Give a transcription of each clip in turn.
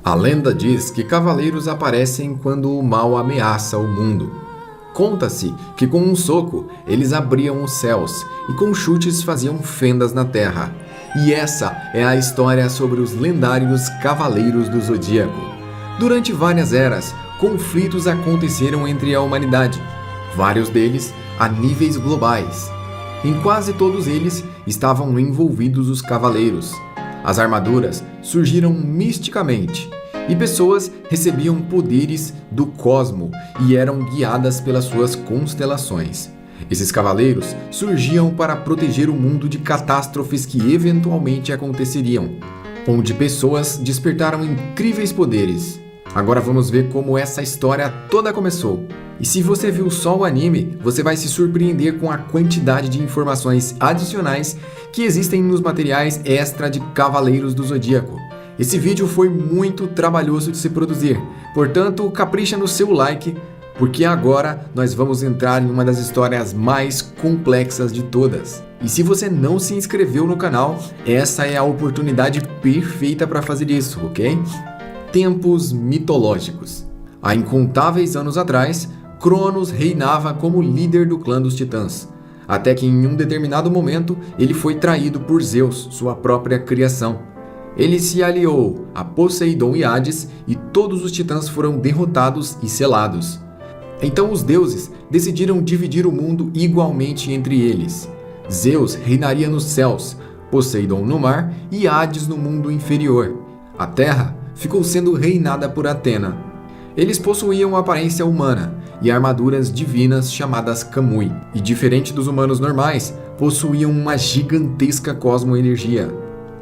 A lenda diz que cavaleiros aparecem quando o mal ameaça o mundo. Conta-se que com um soco eles abriam os céus e com chutes faziam fendas na terra. E essa é a história sobre os lendários Cavaleiros do Zodíaco. Durante várias eras, conflitos aconteceram entre a humanidade, vários deles a níveis globais. Em quase todos eles estavam envolvidos os cavaleiros. As armaduras surgiram misticamente, e pessoas recebiam poderes do cosmo e eram guiadas pelas suas constelações. Esses cavaleiros surgiam para proteger o mundo de catástrofes que eventualmente aconteceriam, onde pessoas despertaram incríveis poderes. Agora vamos ver como essa história toda começou. E se você viu só o anime, você vai se surpreender com a quantidade de informações adicionais que existem nos materiais extra de Cavaleiros do Zodíaco. Esse vídeo foi muito trabalhoso de se produzir, portanto, capricha no seu like, porque agora nós vamos entrar em uma das histórias mais complexas de todas. E se você não se inscreveu no canal, essa é a oportunidade perfeita para fazer isso, ok? Tempos mitológicos. Há incontáveis anos atrás, Cronos reinava como líder do clã dos Titãs, até que em um determinado momento ele foi traído por Zeus, sua própria criação. Ele se aliou a Poseidon e Hades e todos os Titãs foram derrotados e selados. Então os deuses decidiram dividir o mundo igualmente entre eles. Zeus reinaria nos céus, Poseidon no mar e Hades no mundo inferior. A terra ficou sendo reinada por Atena. Eles possuíam aparência humana e armaduras divinas chamadas Kamui, e diferente dos humanos normais, possuíam uma gigantesca cosmoenergia.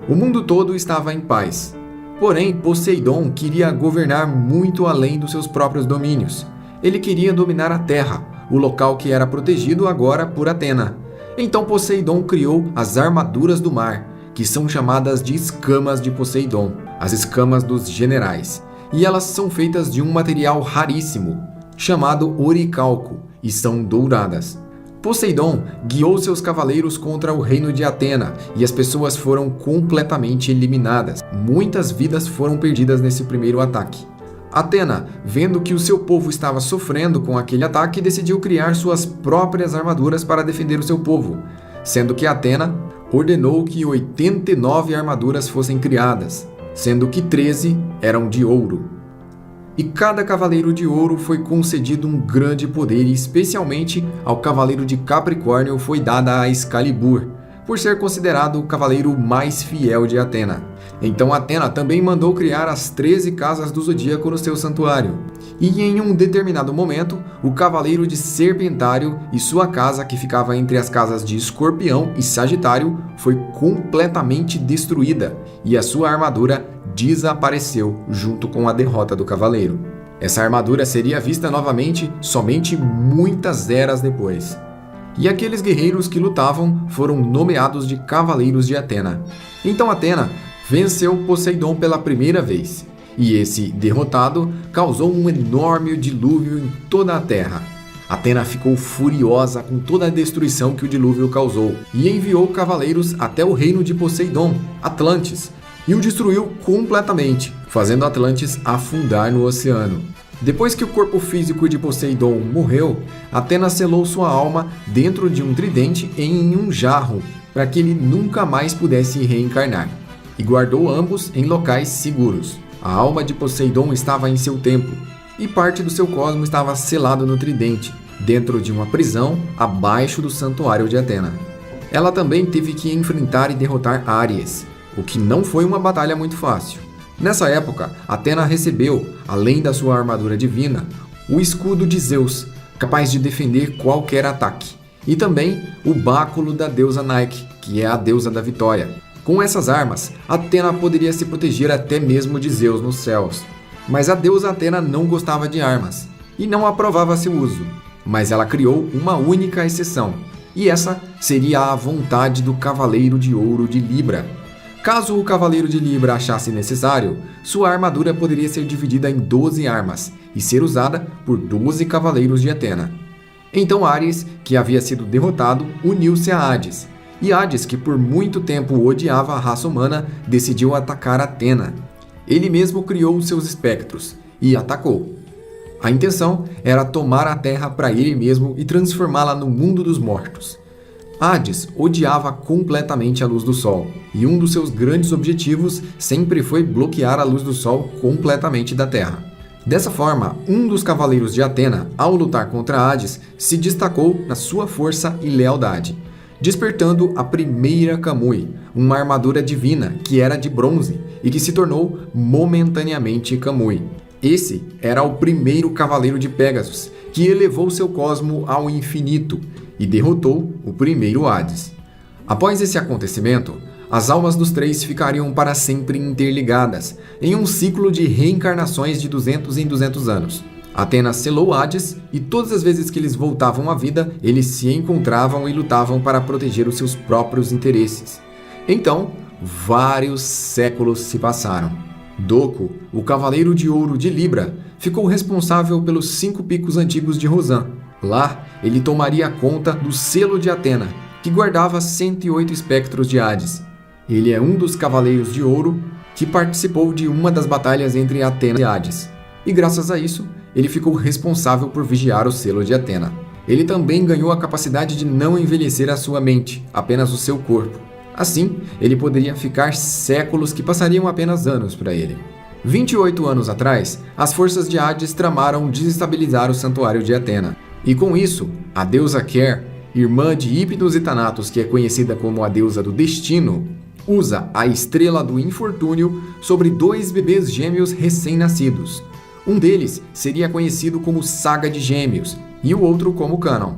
O mundo todo estava em paz. Porém, Poseidon queria governar muito além dos seus próprios domínios. Ele queria dominar a Terra, o local que era protegido agora por Atena. Então Poseidon criou as armaduras do mar, que são chamadas de escamas de Poseidon, as escamas dos generais. E elas são feitas de um material raríssimo, chamado oricalco, e são douradas. Poseidon guiou seus cavaleiros contra o reino de Atena, e as pessoas foram completamente eliminadas. Muitas vidas foram perdidas nesse primeiro ataque. Atena, vendo que o seu povo estava sofrendo com aquele ataque, decidiu criar suas próprias armaduras para defender o seu povo, sendo que Atena ordenou que 89 armaduras fossem criadas, sendo que 13 eram de ouro. E cada cavaleiro de ouro foi concedido um grande poder, e especialmente ao cavaleiro de Capricórnio foi dada a Excalibur, por ser considerado o cavaleiro mais fiel de Atena. Então Atena também mandou criar as 13 casas do Zodíaco no seu santuário. E em um determinado momento, o cavaleiro de Serpentário e sua casa, que ficava entre as casas de Escorpião e Sagitário, foi completamente destruída, e a sua armadura desapareceu junto com a derrota do cavaleiro. Essa armadura seria vista novamente somente muitas eras depois. E aqueles guerreiros que lutavam foram nomeados de Cavaleiros de Atena. Então Atena venceu Poseidon pela primeira vez, e esse derrotado causou um enorme dilúvio em toda a terra. Atena ficou furiosa com toda a destruição que o dilúvio causou, e enviou cavaleiros até o reino de Poseidon, Atlantis, e o destruiu completamente, fazendo Atlantis afundar no oceano. Depois que o corpo físico de Poseidon morreu, Atena selou sua alma dentro de um tridente em um jarro, para que ele nunca mais pudesse reencarnar, e guardou ambos em locais seguros. A alma de Poseidon estava em seu templo, e parte do seu cosmo estava selado no tridente, dentro de uma prisão abaixo do santuário de Atena. Ela também teve que enfrentar e derrotar Áries, o que não foi uma batalha muito fácil. Nessa época, Atena recebeu, além da sua armadura divina, o escudo de Zeus, capaz de defender qualquer ataque, e também o báculo da deusa Nike, que é a deusa da vitória. Com essas armas, Atena poderia se proteger até mesmo de Zeus nos céus. Mas a deusa Atena não gostava de armas, e não aprovava seu uso. Mas ela criou uma única exceção, e essa seria a vontade do Cavaleiro de Ouro de Libra. Caso o Cavaleiro de Libra achasse necessário, sua armadura poderia ser dividida em 12 armas e ser usada por 12 Cavaleiros de Atena. Então Áries, que havia sido derrotado, uniu-se a Hades. E Hades, que por muito tempo odiava a raça humana, decidiu atacar Atena. ele mesmo criou os seus espectros e atacou. A intenção era tomar a Terra para ele mesmo e transformá-la no mundo dos mortos. Hades odiava completamente a luz do Sol, e um dos seus grandes objetivos sempre foi bloquear a luz do Sol completamente da Terra. Dessa forma, um dos cavaleiros de Atena, ao lutar contra Hades, se destacou na sua força e lealdade, despertando a primeira Kamui, uma armadura divina que era de bronze e que se tornou momentaneamente Kamui. Esse era o primeiro cavaleiro de Pégasus, que elevou seu cosmo ao infinito e derrotou o primeiro Hades. Após esse acontecimento, as almas dos três ficariam para sempre interligadas, em um ciclo de reencarnações de 200 em 200 anos. Atena selou Hades e todas as vezes que eles voltavam à vida, eles se encontravam e lutavam para proteger os seus próprios interesses. Então, vários séculos se passaram. Doco, o Cavaleiro de Ouro de Libra, ficou responsável pelos 5 picos antigos de Rosan. Lá, ele tomaria conta do selo de Atena, que guardava 108 espectros de Hades. Ele é um dos Cavaleiros de Ouro que participou de uma das batalhas entre Atena e Hades. E graças a isso, ele ficou responsável por vigiar o selo de Atena. Ele também ganhou a capacidade de não envelhecer a sua mente, apenas o seu corpo. Assim, ele poderia ficar séculos que passariam apenas anos para ele. 28 anos atrás, as forças de Hades tramaram desestabilizar o santuário de Atena. E com isso, a deusa Ker, irmã de Hipnos e Thanatos, que é conhecida como a deusa do destino, usa a estrela do infortúnio sobre 2 bebês gêmeos recém-nascidos. Um deles seria conhecido como Saga de Gêmeos e o outro como Canon.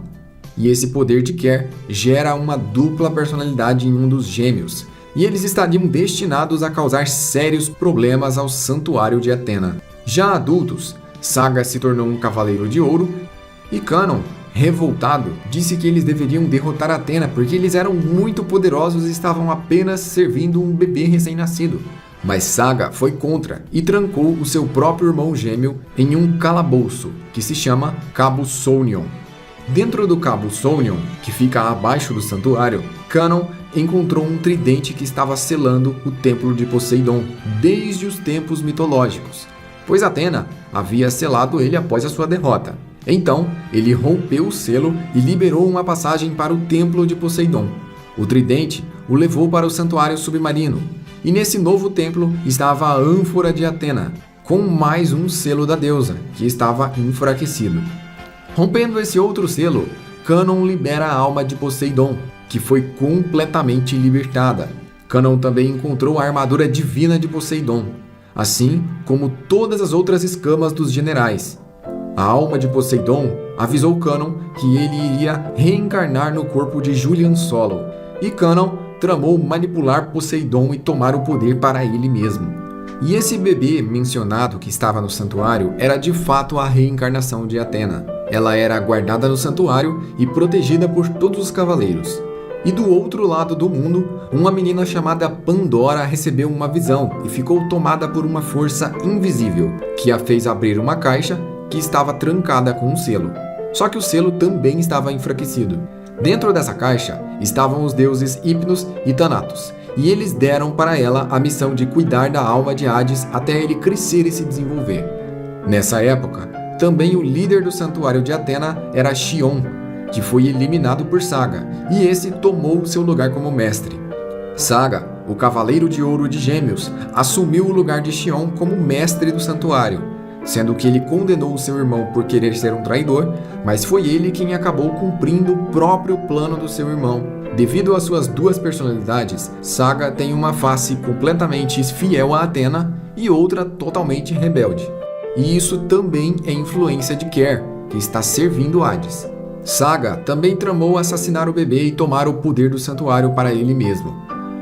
E esse poder de Ker gera uma dupla personalidade em um dos gêmeos, e eles estariam destinados a causar sérios problemas ao santuário de Atena. Já adultos, Saga se tornou um cavaleiro de ouro e Canon, revoltado, disse que eles deveriam derrotar Atena porque eles eram muito poderosos e estavam apenas servindo um bebê recém-nascido. Mas Saga foi contra e trancou o seu próprio irmão gêmeo em um calabouço, que se chama Cabo Sounion. Dentro do Cabo Sounion, que fica abaixo do santuário, Canon encontrou um tridente que estava selando o templo de Poseidon desde os tempos mitológicos, pois Atena havia selado ele após a sua derrota. Então, ele rompeu o selo e liberou uma passagem para o templo de Poseidon. O tridente o levou para o santuário submarino, e nesse novo templo estava a ânfora de Atena, com mais um selo da deusa, que estava enfraquecido. Rompendo esse outro selo, Canon libera a alma de Poseidon, que foi completamente libertada. Canon também encontrou a armadura divina de Poseidon, assim como todas as outras escamas dos generais. A alma de Poseidon avisou Canon que ele iria reencarnar no corpo de Julian Solo, e Canon tramou manipular Poseidon e tomar o poder para ele mesmo. E esse bebê mencionado que estava no santuário era de fato a reencarnação de Atena. Ela era guardada no santuário e protegida por todos os cavaleiros. E do outro lado do mundo, uma menina chamada Pandora recebeu uma visão e ficou tomada por uma força invisível, que a fez abrir uma caixa que estava trancada com um selo. Só que o selo também estava enfraquecido. Dentro dessa caixa estavam os deuses Hipnos e Thanatos, e eles deram para ela a missão de cuidar da alma de Hades até ele crescer e se desenvolver. Nessa época, também o líder do santuário de Atena era Xion, que foi eliminado por Saga, e esse tomou seu lugar como mestre. Saga, o Cavaleiro de Ouro de Gêmeos, assumiu o lugar de Xion como mestre do santuário, sendo que ele condenou seu irmão por querer ser um traidor, mas foi ele quem acabou cumprindo o próprio plano do seu irmão. Devido às suas duas personalidades, Saga tem uma face completamente fiel a Atena e outra totalmente rebelde. E isso também é influência de Ker, que está servindo Hades. Saga também tramou assassinar o bebê e tomar o poder do santuário para ele mesmo.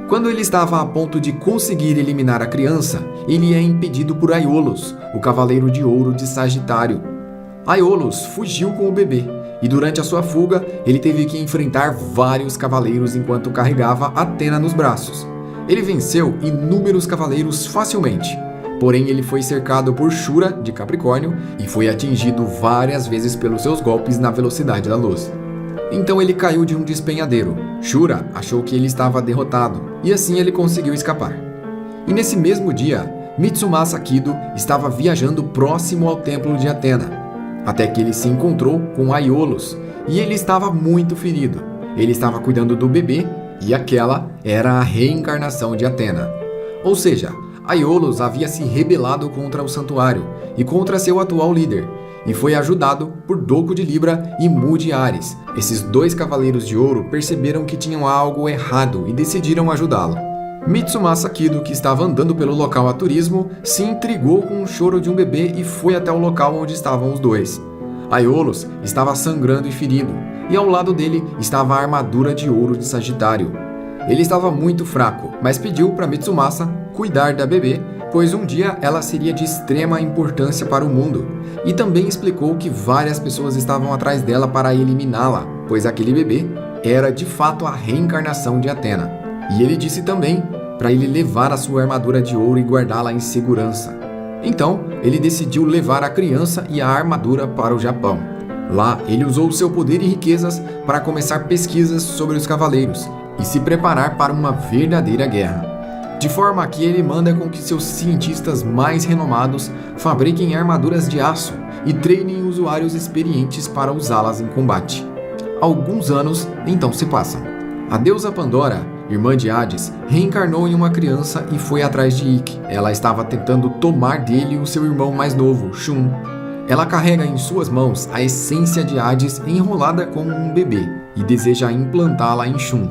Quando ele estava a ponto de conseguir eliminar a criança, ele é impedido por Aiolos, o Cavaleiro de Ouro de Sagitário. Aiolos fugiu com o bebê, e durante a sua fuga, ele teve que enfrentar vários cavaleiros enquanto carregava Atena nos braços. Ele venceu inúmeros cavaleiros facilmente, porém ele foi cercado por Shura, de Capricórnio, e foi atingido várias vezes pelos seus golpes na velocidade da luz. Então ele caiu de um despenhadeiro. Shura achou que ele estava derrotado, e assim ele conseguiu escapar. E nesse mesmo dia, Mitsumasa Kido estava viajando próximo ao templo de Atena, até que ele se encontrou com Aiolos, e ele estava muito ferido. Ele estava cuidando do bebê, e aquela era a reencarnação de Atena. Ou seja, Aiolos havia se rebelado contra o santuário e contra seu atual líder, e foi ajudado por Doku de Libra e Mu de Ares. Esses dois cavaleiros de ouro perceberam que tinham algo errado e decidiram ajudá-lo. Mitsumasa Kido, que estava andando pelo local a turismo, se intrigou com o choro de um bebê e foi até o local onde estavam os dois. Aiolos estava sangrando e ferido, e ao lado dele estava a armadura de ouro de Sagitário. Ele estava muito fraco, mas pediu para Mitsumasa cuidar da bebê, pois um dia ela seria de extrema importância para o mundo, e também explicou que várias pessoas estavam atrás dela para eliminá-la, pois aquele bebê era de fato a reencarnação de Atena. E ele disse também para ele levar a sua armadura de ouro e guardá-la em segurança. Então, ele decidiu levar a criança e a armadura para o Japão. Lá, ele usou seu poder e riquezas para começar pesquisas sobre os cavaleiros e se preparar para uma verdadeira guerra. De forma que ele manda com que seus cientistas mais renomados fabriquem armaduras de aço e treinem usuários experientes para usá-las em combate. Alguns anos então se passam. A deusa Pandora, irmã de Hades, reencarnou em uma criança e foi atrás de Ikki. Ela estava tentando tomar dele o seu irmão mais novo, Shun. Ela carrega em suas mãos a essência de Hades enrolada como um bebê e deseja implantá-la em Shun.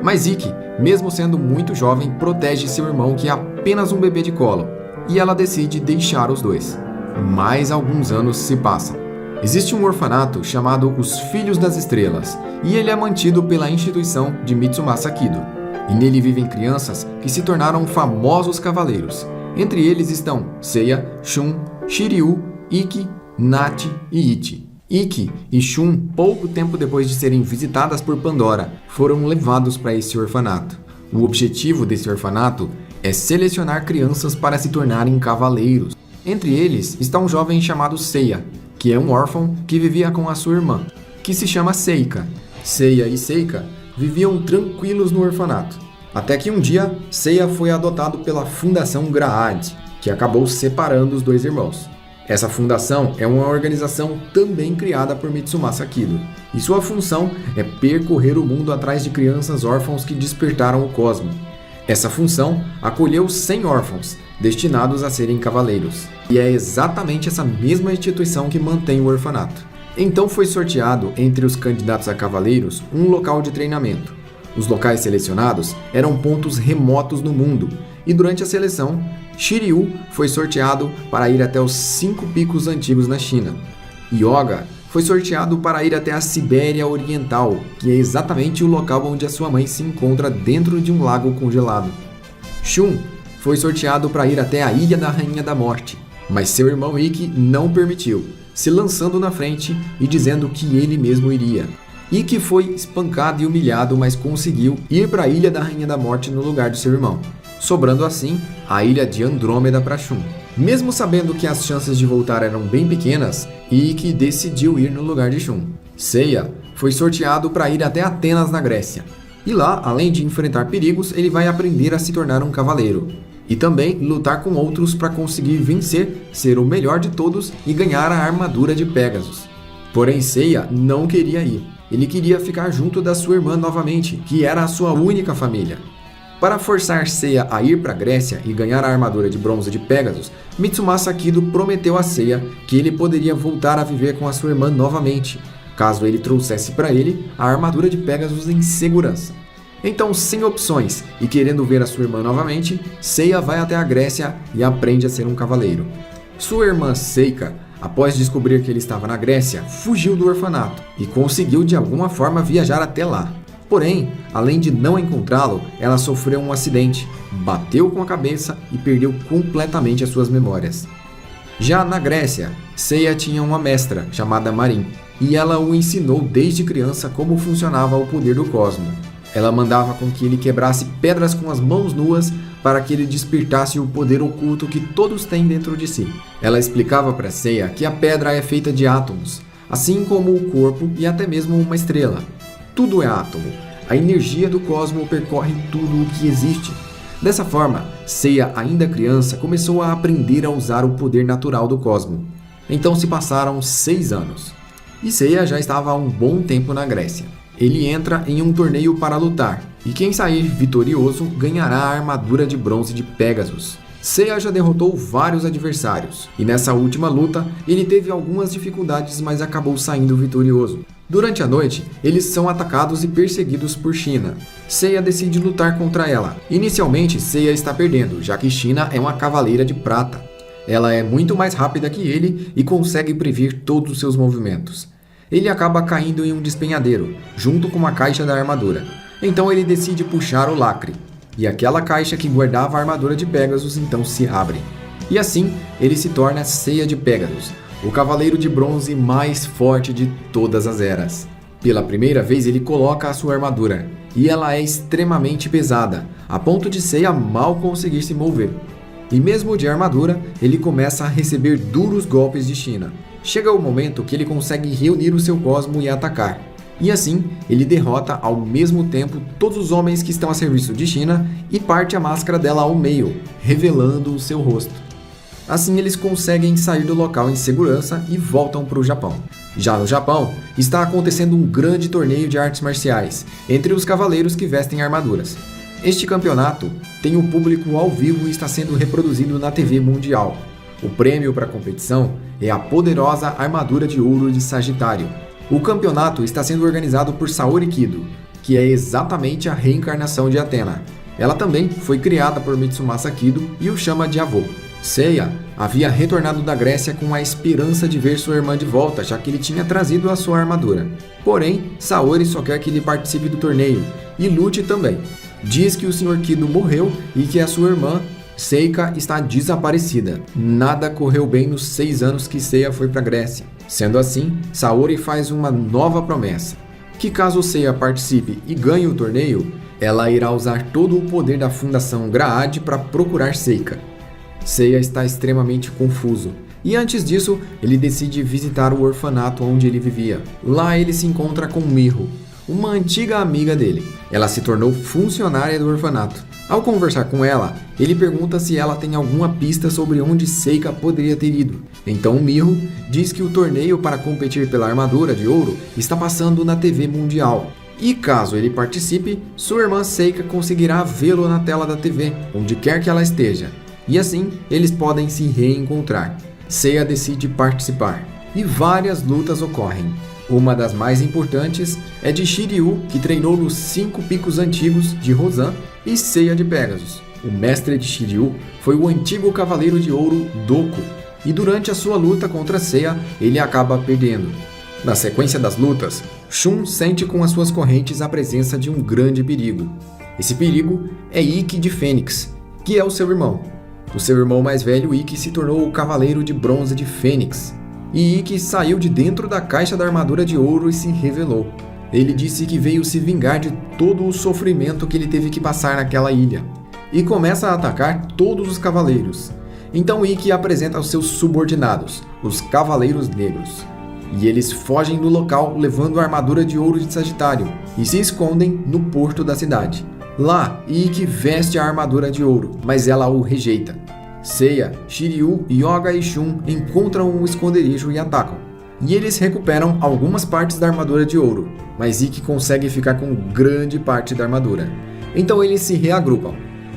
Mas Ikki, mesmo sendo muito jovem, protege seu irmão, que é apenas um bebê de colo, e ela decide deixar os dois. Mais alguns anos se passam. Existe um orfanato chamado Os Filhos das Estrelas, e ele é mantido pela instituição de Mitsumasa Kido. E nele vivem crianças que se tornaram famosos cavaleiros. Entre eles estão Seiya, Shun, Shiryu, Ikki, Nachi e Ichi. Ikki e Shun, pouco tempo depois de serem visitadas por Pandora, foram levados para esse orfanato. O objetivo desse orfanato é selecionar crianças para se tornarem cavaleiros. Entre eles está um jovem chamado Seiya, que é um órfão que vivia com a sua irmã, que se chama Seika. Seiya e Seika viviam tranquilos no orfanato, até que um dia Seiya foi adotado pela Fundação Graad, que acabou separando os dois irmãos. Essa fundação é uma organização também criada por Mitsumasa Kido, e sua função é percorrer o mundo atrás de crianças órfãos que despertaram o cosmo. Essa função acolheu 100 órfãos, destinados a serem cavaleiros, e é exatamente essa mesma instituição que mantém o orfanato. Então foi sorteado entre os candidatos a cavaleiros um local de treinamento. Os locais selecionados eram pontos remotos no mundo, e durante a seleção, Shiryu foi sorteado para ir até os 5 picos antigos na China. Yoga foi sorteado para ir até a Sibéria Oriental, que é exatamente o local onde a sua mãe se encontra dentro de um lago congelado. Shun foi sorteado para ir até a Ilha da Rainha da Morte, mas seu irmão Ikki não permitiu, se lançando na frente e dizendo que ele mesmo iria. Ikki foi espancado e humilhado, mas conseguiu ir para a Ilha da Rainha da Morte no lugar de seu irmão, sobrando assim a Ilha de Andrômeda para Shun. Mesmo sabendo que as chances de voltar eram bem pequenas, Ikki decidiu ir no lugar de Shun. Seiya foi sorteado para ir até Atenas, na Grécia. E lá, além de enfrentar perigos, ele vai aprender a se tornar um cavaleiro. E também lutar com outros para conseguir vencer, ser o melhor de todos e ganhar a armadura de Pégasus. Porém, Seiya não queria ir. Ele queria ficar junto da sua irmã novamente, que era a sua única família. Para forçar Seiya a ir para a Grécia e ganhar a armadura de bronze de Pégasus, Mitsumasa Kido prometeu a Seiya que ele poderia voltar a viver com a sua irmã novamente, caso ele trouxesse para ele a armadura de Pégasus em segurança. Então, sem opções e querendo ver a sua irmã novamente, Seiya vai até a Grécia e aprende a ser um cavaleiro. Sua irmã Seika, após descobrir que ele estava na Grécia, fugiu do orfanato e conseguiu de alguma forma viajar até lá. Porém, além de não encontrá-lo, ela sofreu um acidente, bateu com a cabeça e perdeu completamente as suas memórias. Já na Grécia, Seiya tinha uma mestra chamada Marin, e ela o ensinou desde criança como funcionava o poder do cosmo. Ela mandava com que ele quebrasse pedras com as mãos nuas para que ele despertasse o poder oculto que todos têm dentro de si. Ela explicava para Seiya que a pedra é feita de átomos, assim como o corpo e até mesmo uma estrela. Tudo é átomo. A energia do cosmo percorre tudo o que existe. Dessa forma, Seiya, ainda criança, começou a aprender a usar o poder natural do cosmo. Então se passaram 6 anos. E Seiya já estava há um bom tempo na Grécia. Ele entra em um torneio para lutar, e quem sair vitorioso ganhará a armadura de bronze de Pégasus. Seiya já derrotou vários adversários, e nessa última luta ele teve algumas dificuldades, mas acabou saindo vitorioso. Durante a noite, eles são atacados e perseguidos por China. Seiya decide lutar contra ela. Inicialmente, Seiya está perdendo, já que China é uma cavaleira de prata. Ela é muito mais rápida que ele e consegue prever todos os seus movimentos. Ele acaba caindo em um despenhadeiro, junto com a caixa da armadura. Então ele decide puxar o lacre, e aquela caixa que guardava a armadura de Pégasus então se abre. E assim, ele se torna Seiya de Pégasus, o cavaleiro de bronze mais forte de todas as eras. Pela primeira vez ele coloca a sua armadura, e ela é extremamente pesada, a ponto de Seiya mal conseguir se mover. E mesmo de armadura, ele começa a receber duros golpes de China. Chega o momento que ele consegue reunir o seu cosmo e atacar. E assim, ele derrota ao mesmo tempo todos os homens que estão a serviço de China e parte a máscara dela ao meio, revelando o seu rosto. Assim eles conseguem sair do local em segurança e voltam para o Japão. Já no Japão, está acontecendo um grande torneio de artes marciais entre os cavaleiros que vestem armaduras. Este campeonato tem um público ao vivo e está sendo reproduzido na TV mundial. O prêmio para a competição é a poderosa armadura de ouro de Sagitário. O campeonato está sendo organizado por Saori Kido, que é exatamente a reencarnação de Athena. Ela também foi criada por Mitsumasa Kido e o chama de avô. Seiya havia retornado da Grécia com a esperança de ver sua irmã de volta, já que ele tinha trazido a sua armadura. Porém, Saori só quer que ele participe do torneio e lute também. Diz que o Sr. Kido morreu e que a sua irmã, Seika, está desaparecida. Nada correu bem nos 6 anos que Seiya foi para a Grécia. Sendo assim, Saori faz uma nova promessa, que caso Seiya participe e ganhe o torneio, ela irá usar todo o poder da Fundação Graad para procurar Seika. Seiya está extremamente confuso, e antes disso, ele decide visitar o orfanato onde ele vivia. Lá ele se encontra com Miho, uma antiga amiga dele. Ela se tornou funcionária do orfanato. Ao conversar com ela, ele pergunta se ela tem alguma pista sobre onde Seika poderia ter ido. Então Miho diz que o torneio para competir pela armadura de ouro está passando na TV mundial. E caso ele participe, sua irmã Seika conseguirá vê-lo na tela da TV, onde quer que ela esteja. E assim, eles podem se reencontrar. Seiya decide participar, e várias lutas ocorrem. Uma das mais importantes é de Shiryu, que treinou nos 5 picos antigos de Rosan, e Seiya de Pégasus. O mestre de Shiryu foi o antigo cavaleiro de ouro Doku, e durante a sua luta contra Seiya, ele acaba perdendo. Na sequência das lutas, Shun sente com as suas correntes a presença de um grande perigo. Esse perigo é Ikki de Fênix, que é o seu irmão. O seu irmão mais velho, Ikki, se tornou o cavaleiro de bronze de Fênix. E Ikki saiu de dentro da caixa da armadura de ouro e se revelou. Ele disse que veio se vingar de todo o sofrimento que ele teve que passar naquela ilha. E começa a atacar todos os cavaleiros. Então Ikki apresenta os seus subordinados, os Cavaleiros Negros. E eles fogem do local levando a armadura de ouro de Sagitário e se escondem no porto da cidade. Lá, Ikki veste a armadura de ouro, mas ela o rejeita. Seiya, Shiryu, Yoga e Shun encontram um esconderijo e atacam. E eles recuperam algumas partes da armadura de ouro, mas Ikki consegue ficar com grande parte da armadura. Então eles se reagrupam.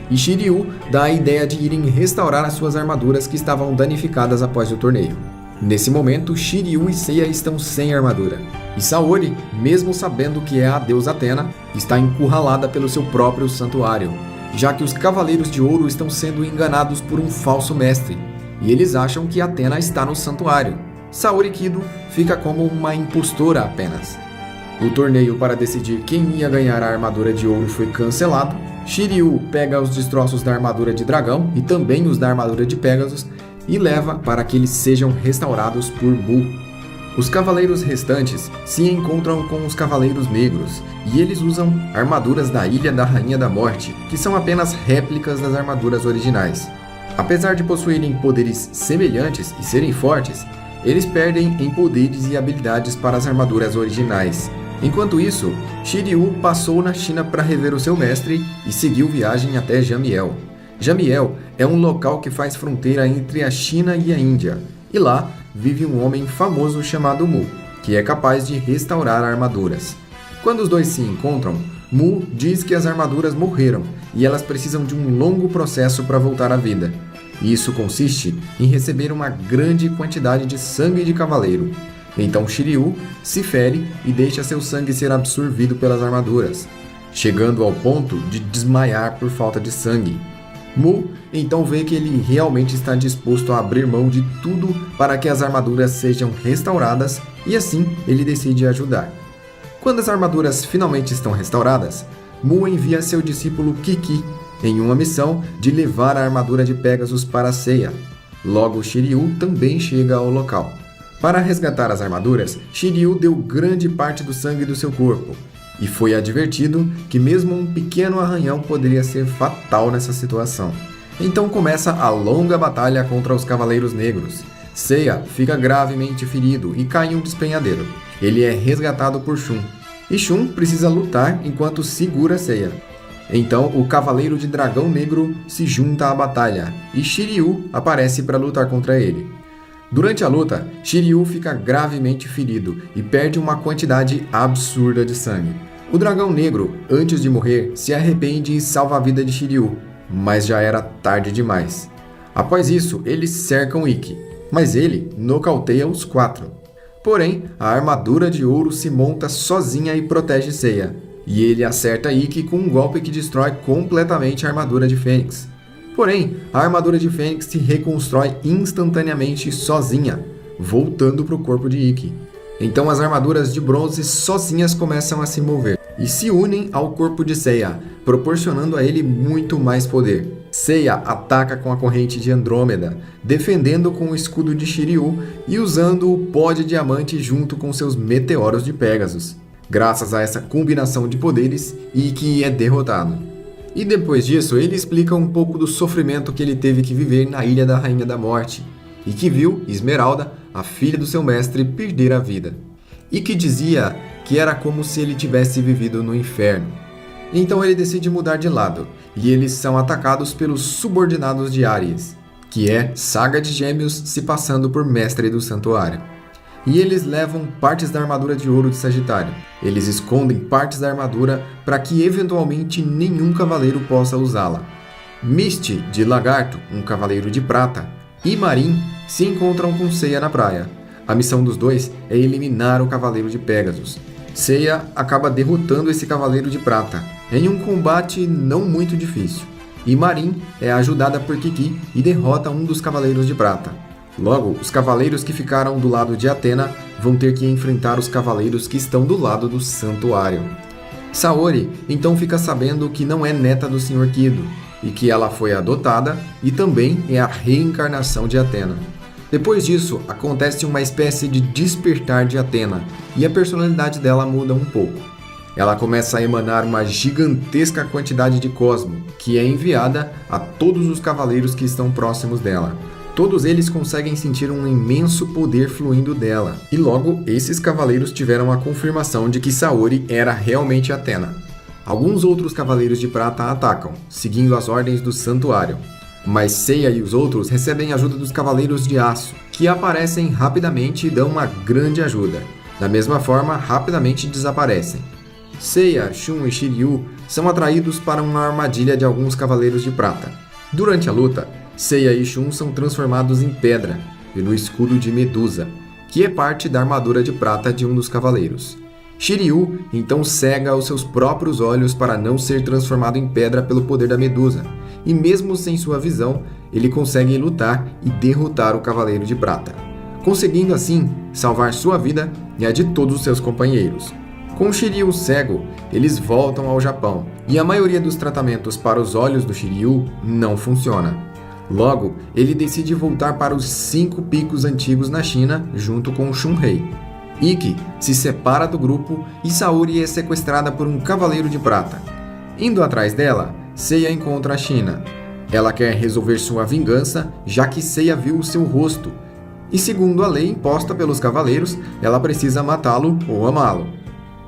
E Shiryu dá a ideia de irem restaurar as suas armaduras que estavam danificadas após o torneio. Nesse momento, Shiryu e Seiya estão sem armadura. E Saori, mesmo sabendo que é a deusa Athena, está encurralada pelo seu próprio santuário, já que os Cavaleiros de Ouro estão sendo enganados por um falso mestre, e eles acham que Athena está no santuário. Saori Kido fica como uma impostora apenas. O torneio para decidir quem ia ganhar a armadura de ouro foi cancelado. Shiryu pega os destroços da armadura de dragão e também os da armadura de Pégasus e leva para que eles sejam restaurados por Mu. Os cavaleiros restantes se encontram com os Cavaleiros Negros e eles usam armaduras da Ilha da Rainha da Morte, que são apenas réplicas das armaduras originais. Apesar de possuírem poderes semelhantes e serem fortes, eles perdem em poderes e habilidades para as armaduras originais. Enquanto isso, Shiryu passou na China para rever o seu mestre e seguiu viagem até Jamiel. Jamiel é um local que faz fronteira entre a China e a Índia, e lá vive um homem famoso chamado Mu, que é capaz de restaurar armaduras. Quando os dois se encontram, Mu diz que as armaduras morreram e elas precisam de um longo processo para voltar à vida. Isso consiste em receber uma grande quantidade de sangue de cavaleiro. Então Shiryu se fere e deixa seu sangue ser absorvido pelas armaduras, chegando ao ponto de desmaiar por falta de sangue. Mu então vê que ele realmente está disposto a abrir mão de tudo para que as armaduras sejam restauradas e assim ele decide ajudar. Quando as armaduras finalmente estão restauradas, Mu envia seu discípulo Kiki em uma missão de levar a armadura de Pegasus para Seiya. Logo Shiryu também chega ao local. Para resgatar as armaduras, Shiryu deu grande parte do sangue do seu corpo, e foi advertido que mesmo um pequeno arranhão poderia ser fatal nessa situação. Então começa a longa batalha contra os Cavaleiros Negros. Seiya fica gravemente ferido e cai em um despenhadeiro. Ele é resgatado por Shun, e Shun precisa lutar enquanto segura Seiya. Então o Cavaleiro de Dragão Negro se junta à batalha, e Shiryu aparece para lutar contra ele. Durante a luta, Shiryu fica gravemente ferido e perde uma quantidade absurda de sangue. O Dragão Negro, antes de morrer, se arrepende e salva a vida de Shiryu, mas já era tarde demais. Após isso, eles cercam Ikki, mas ele nocauteia os 4. Porém, a armadura de ouro se monta sozinha e protege Seiya, e ele acerta Ikki com um golpe que destrói completamente a armadura de Fênix. Porém, a armadura de Fênix se reconstrói instantaneamente sozinha, voltando para o corpo de Ikki. Então as armaduras de bronze sozinhas começam a se mover e se unem ao corpo de Seiya, proporcionando a ele muito mais poder. Seiya ataca com a corrente de Andrômeda, defendendo com o escudo de Shiryu e usando o pó de diamante junto com seus meteoros de Pegasus. Graças a essa combinação de poderes, Ikki é derrotado. E depois disso, ele explica um pouco do sofrimento que ele teve que viver na Ilha da Rainha da Morte, e que viu Esmeralda, a filha do seu mestre, perder a vida. E que dizia que era como se ele tivesse vivido no inferno. Então ele decide mudar de lado, e eles são atacados pelos subordinados de Ares, que é Saga de Gêmeos se passando por mestre do santuário. E eles levam partes da armadura de ouro de Sagitário. Eles escondem partes da armadura para que eventualmente nenhum cavaleiro possa usá-la. Misty, de Lagarto, um cavaleiro de prata, e Marin se encontram com Seiya na praia. A missão dos dois é eliminar o cavaleiro de Pegasus. Seiya acaba derrotando esse cavaleiro de prata, em um combate não muito difícil. E Marin é ajudada por Kiki e derrota um dos cavaleiros de prata. Logo, os cavaleiros que ficaram do lado de Athena vão ter que enfrentar os cavaleiros que estão do lado do santuário. Saori então fica sabendo que não é neta do Sr. Kido e que ela foi adotada e também é a reencarnação de Athena. Depois disso, acontece uma espécie de despertar de Athena e a personalidade dela muda um pouco. Ela começa a emanar uma gigantesca quantidade de cosmo, que é enviada a todos os cavaleiros que estão próximos dela. Todos eles conseguem sentir um imenso poder fluindo dela, e logo esses cavaleiros tiveram a confirmação de que Saori era realmente Athena. Alguns outros cavaleiros de prata atacam, seguindo as ordens do santuário, mas Seiya e os outros recebem ajuda dos cavaleiros de aço, que aparecem rapidamente e dão uma grande ajuda. Da mesma forma, rapidamente desaparecem. Seiya, Shun e Shiryu são atraídos para uma armadilha de alguns cavaleiros de prata. Durante a luta, Seiya e Shun são transformados em pedra pelo escudo de Medusa, que é parte da armadura de prata de um dos cavaleiros. Shiryu então cega os seus próprios olhos para não ser transformado em pedra pelo poder da Medusa, e mesmo sem sua visão, ele consegue lutar e derrotar o Cavaleiro de Prata, conseguindo assim salvar sua vida e a de todos os seus companheiros. Com Shiryu cego, eles voltam ao Japão, e a maioria dos tratamentos para os olhos do Shiryu não funciona. Logo, ele decide voltar para os 5 picos antigos na China junto com Shunrei. Ikki se separa do grupo e Saori é sequestrada por um Cavaleiro de Prata. Indo atrás dela, Seiya encontra a China. Ela quer resolver sua vingança, já que Seiya viu o seu rosto. E segundo a lei imposta pelos cavaleiros, ela precisa matá-lo ou amá-lo.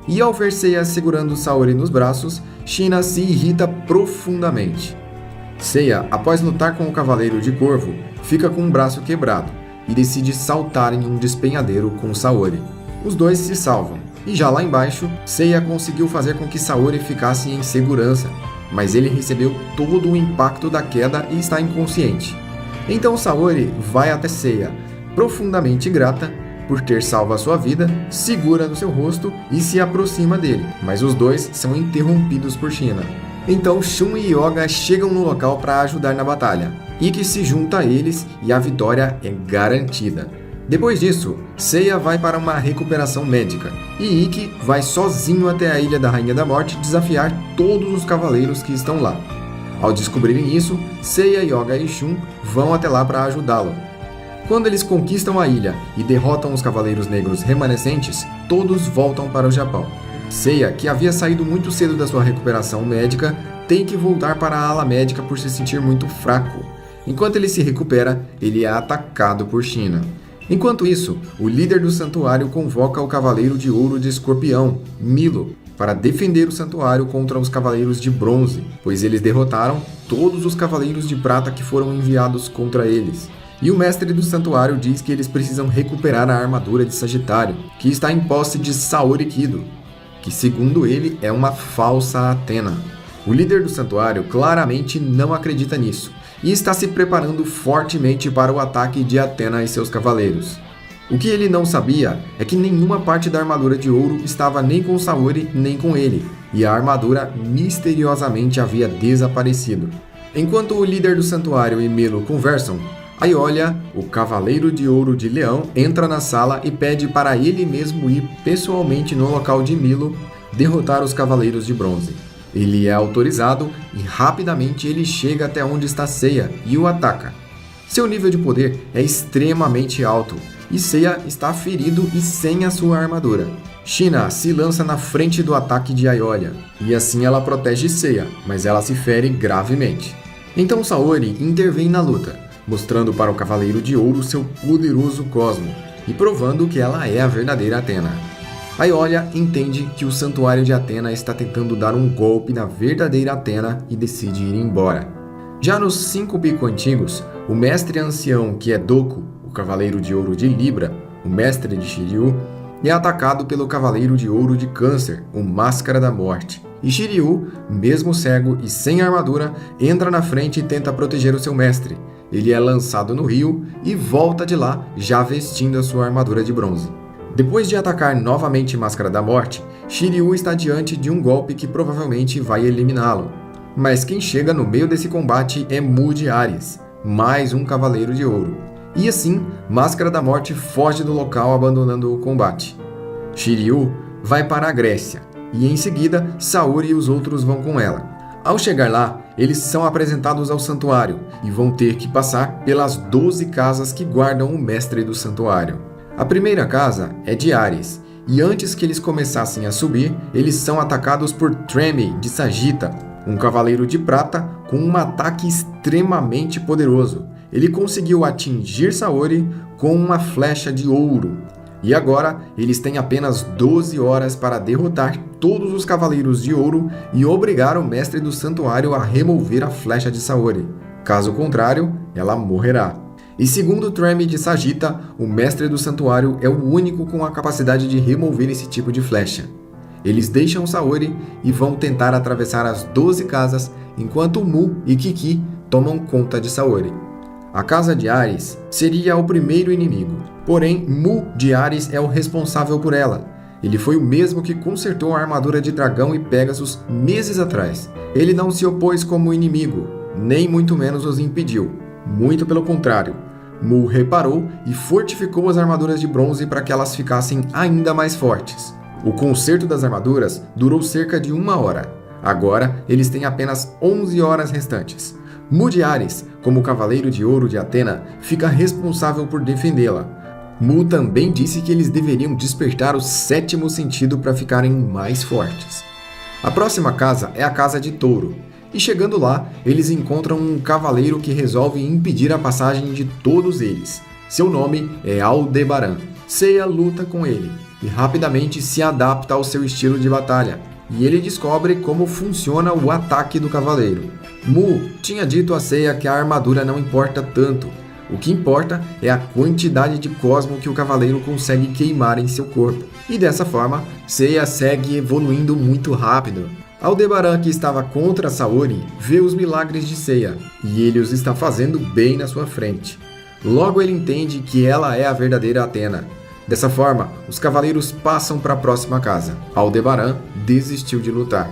E ao ver Seiya segurando Saori nos braços, China se irrita profundamente. Seiya, após lutar com o Cavaleiro de Corvo, fica com um braço quebrado e decide saltar em um despenhadeiro com Saori. Os dois se salvam, e já lá embaixo, Seiya conseguiu fazer com que Saori ficasse em segurança, mas ele recebeu todo o impacto da queda e está inconsciente. Então Saori vai até Seiya, profundamente grata por ter salvo a sua vida, segura no seu rosto e se aproxima dele, mas os dois são interrompidos por China. Então Shun e Yoga chegam no local para ajudar na batalha. Ikki se junta a eles e a vitória é garantida. Depois disso, Seiya vai para uma recuperação médica e Ikki vai sozinho até a Ilha da Rainha da Morte desafiar todos os cavaleiros que estão lá. Ao descobrirem isso, Seiya, Yoga e Shun vão até lá para ajudá-lo. Quando eles conquistam a ilha e derrotam os Cavaleiros Negros remanescentes, todos voltam para o Japão. Seiya, que havia saído muito cedo da sua recuperação médica, tem que voltar para a ala médica por se sentir muito fraco. Enquanto ele se recupera, ele é atacado por China. Enquanto isso, o líder do santuário convoca o Cavaleiro de Ouro de Escorpião, Milo, para defender o santuário contra os Cavaleiros de Bronze, pois eles derrotaram todos os Cavaleiros de Prata que foram enviados contra eles. E o mestre do santuário diz que eles precisam recuperar a armadura de Sagitário, que está em posse de Saori Kido, que segundo ele é uma falsa Athena. O líder do santuário claramente não acredita nisso, e está se preparando fortemente para o ataque de Athena e seus cavaleiros. O que ele não sabia é que nenhuma parte da armadura de ouro estava nem com Saori nem com ele, e a armadura misteriosamente havia desaparecido. Enquanto o líder do santuário e Milo conversam, Aiolia, o Cavaleiro de Ouro de Leão, entra na sala e pede para ele mesmo ir pessoalmente no local de Milo derrotar os Cavaleiros de Bronze. Ele é autorizado e rapidamente ele chega até onde está Seiya e o ataca. Seu nível de poder é extremamente alto e Seiya está ferido e sem a sua armadura. China se lança na frente do ataque de Aiolia e assim ela protege Seiya, mas ela se fere gravemente. Então Saori intervém na luta, mostrando para o Cavaleiro de Ouro seu poderoso cosmo e provando que ela é a verdadeira Athena. Aiolia entende que o santuário de Athena está tentando dar um golpe na verdadeira Athena e decide ir embora. Já nos 5 Pico Antigos, o mestre ancião que é Doku, o Cavaleiro de Ouro de Libra, o mestre de Shiryu, é atacado pelo Cavaleiro de Ouro de Câncer, o Máscara da Morte. E Shiryu, mesmo cego e sem armadura, entra na frente e tenta proteger o seu mestre. Ele é lançado no rio e volta de lá já vestindo a sua armadura de bronze. Depois de atacar novamente Máscara da Morte, Shiryu está diante de um golpe que provavelmente vai eliminá-lo. Mas quem chega no meio desse combate é Mu de Ares, mais um Cavaleiro de Ouro. E assim, Máscara da Morte foge do local abandonando o combate. Shiryu vai para a Grécia e em seguida Saori e os outros vão com ela. Ao chegar lá, eles são apresentados ao santuário e vão ter que passar pelas 12 casas que guardam o mestre do santuário. A primeira casa é de Ares, e antes que eles começassem a subir, eles são atacados por Treme de Sagita, um cavaleiro de prata com um ataque extremamente poderoso. Ele conseguiu atingir Saori com uma flecha de ouro. E agora, eles têm apenas 12 horas para derrotar todos os Cavaleiros de Ouro e obrigar o mestre do santuário a remover a flecha de Saori. Caso contrário, ela morrerá. E segundo Treme de Sagita, o mestre do santuário é o único com a capacidade de remover esse tipo de flecha. Eles deixam Saori e vão tentar atravessar as 12 casas, enquanto Mu e Kiki tomam conta de Saori. A casa de Ares seria o primeiro inimigo, porém Mu de Ares é o responsável por ela. Ele foi o mesmo que consertou a armadura de dragão e Pegasus meses atrás. Ele não se opôs como inimigo, nem muito menos os impediu. Muito pelo contrário, Mu reparou e fortificou as armaduras de bronze para que elas ficassem ainda mais fortes. O conserto das armaduras durou cerca de 1 hora. Agora, eles têm apenas 11 horas restantes. Mu de Ares, como Cavaleiro de Ouro de Athena, fica responsável por defendê-la. Mu também disse que eles deveriam despertar o 7º sentido para ficarem mais fortes. A próxima casa é a Casa de Touro. E chegando lá, eles encontram um cavaleiro que resolve impedir a passagem de todos eles. Seu nome é Aldebaran. Seiya luta com ele, e rapidamente se adapta ao seu estilo de batalha. E ele descobre como funciona o ataque do cavaleiro. Mu tinha dito a Seiya que a armadura não importa tanto. O que importa é a quantidade de cosmo que o cavaleiro consegue queimar em seu corpo. E dessa forma, Seiya segue evoluindo muito rápido. Aldebaran, que estava contra Saori, vê os milagres de Seiya, e ele os está fazendo bem na sua frente. Logo ele entende que ela é a verdadeira Athena. Dessa forma, os cavaleiros passam para a próxima casa. Aldebaran desistiu de lutar.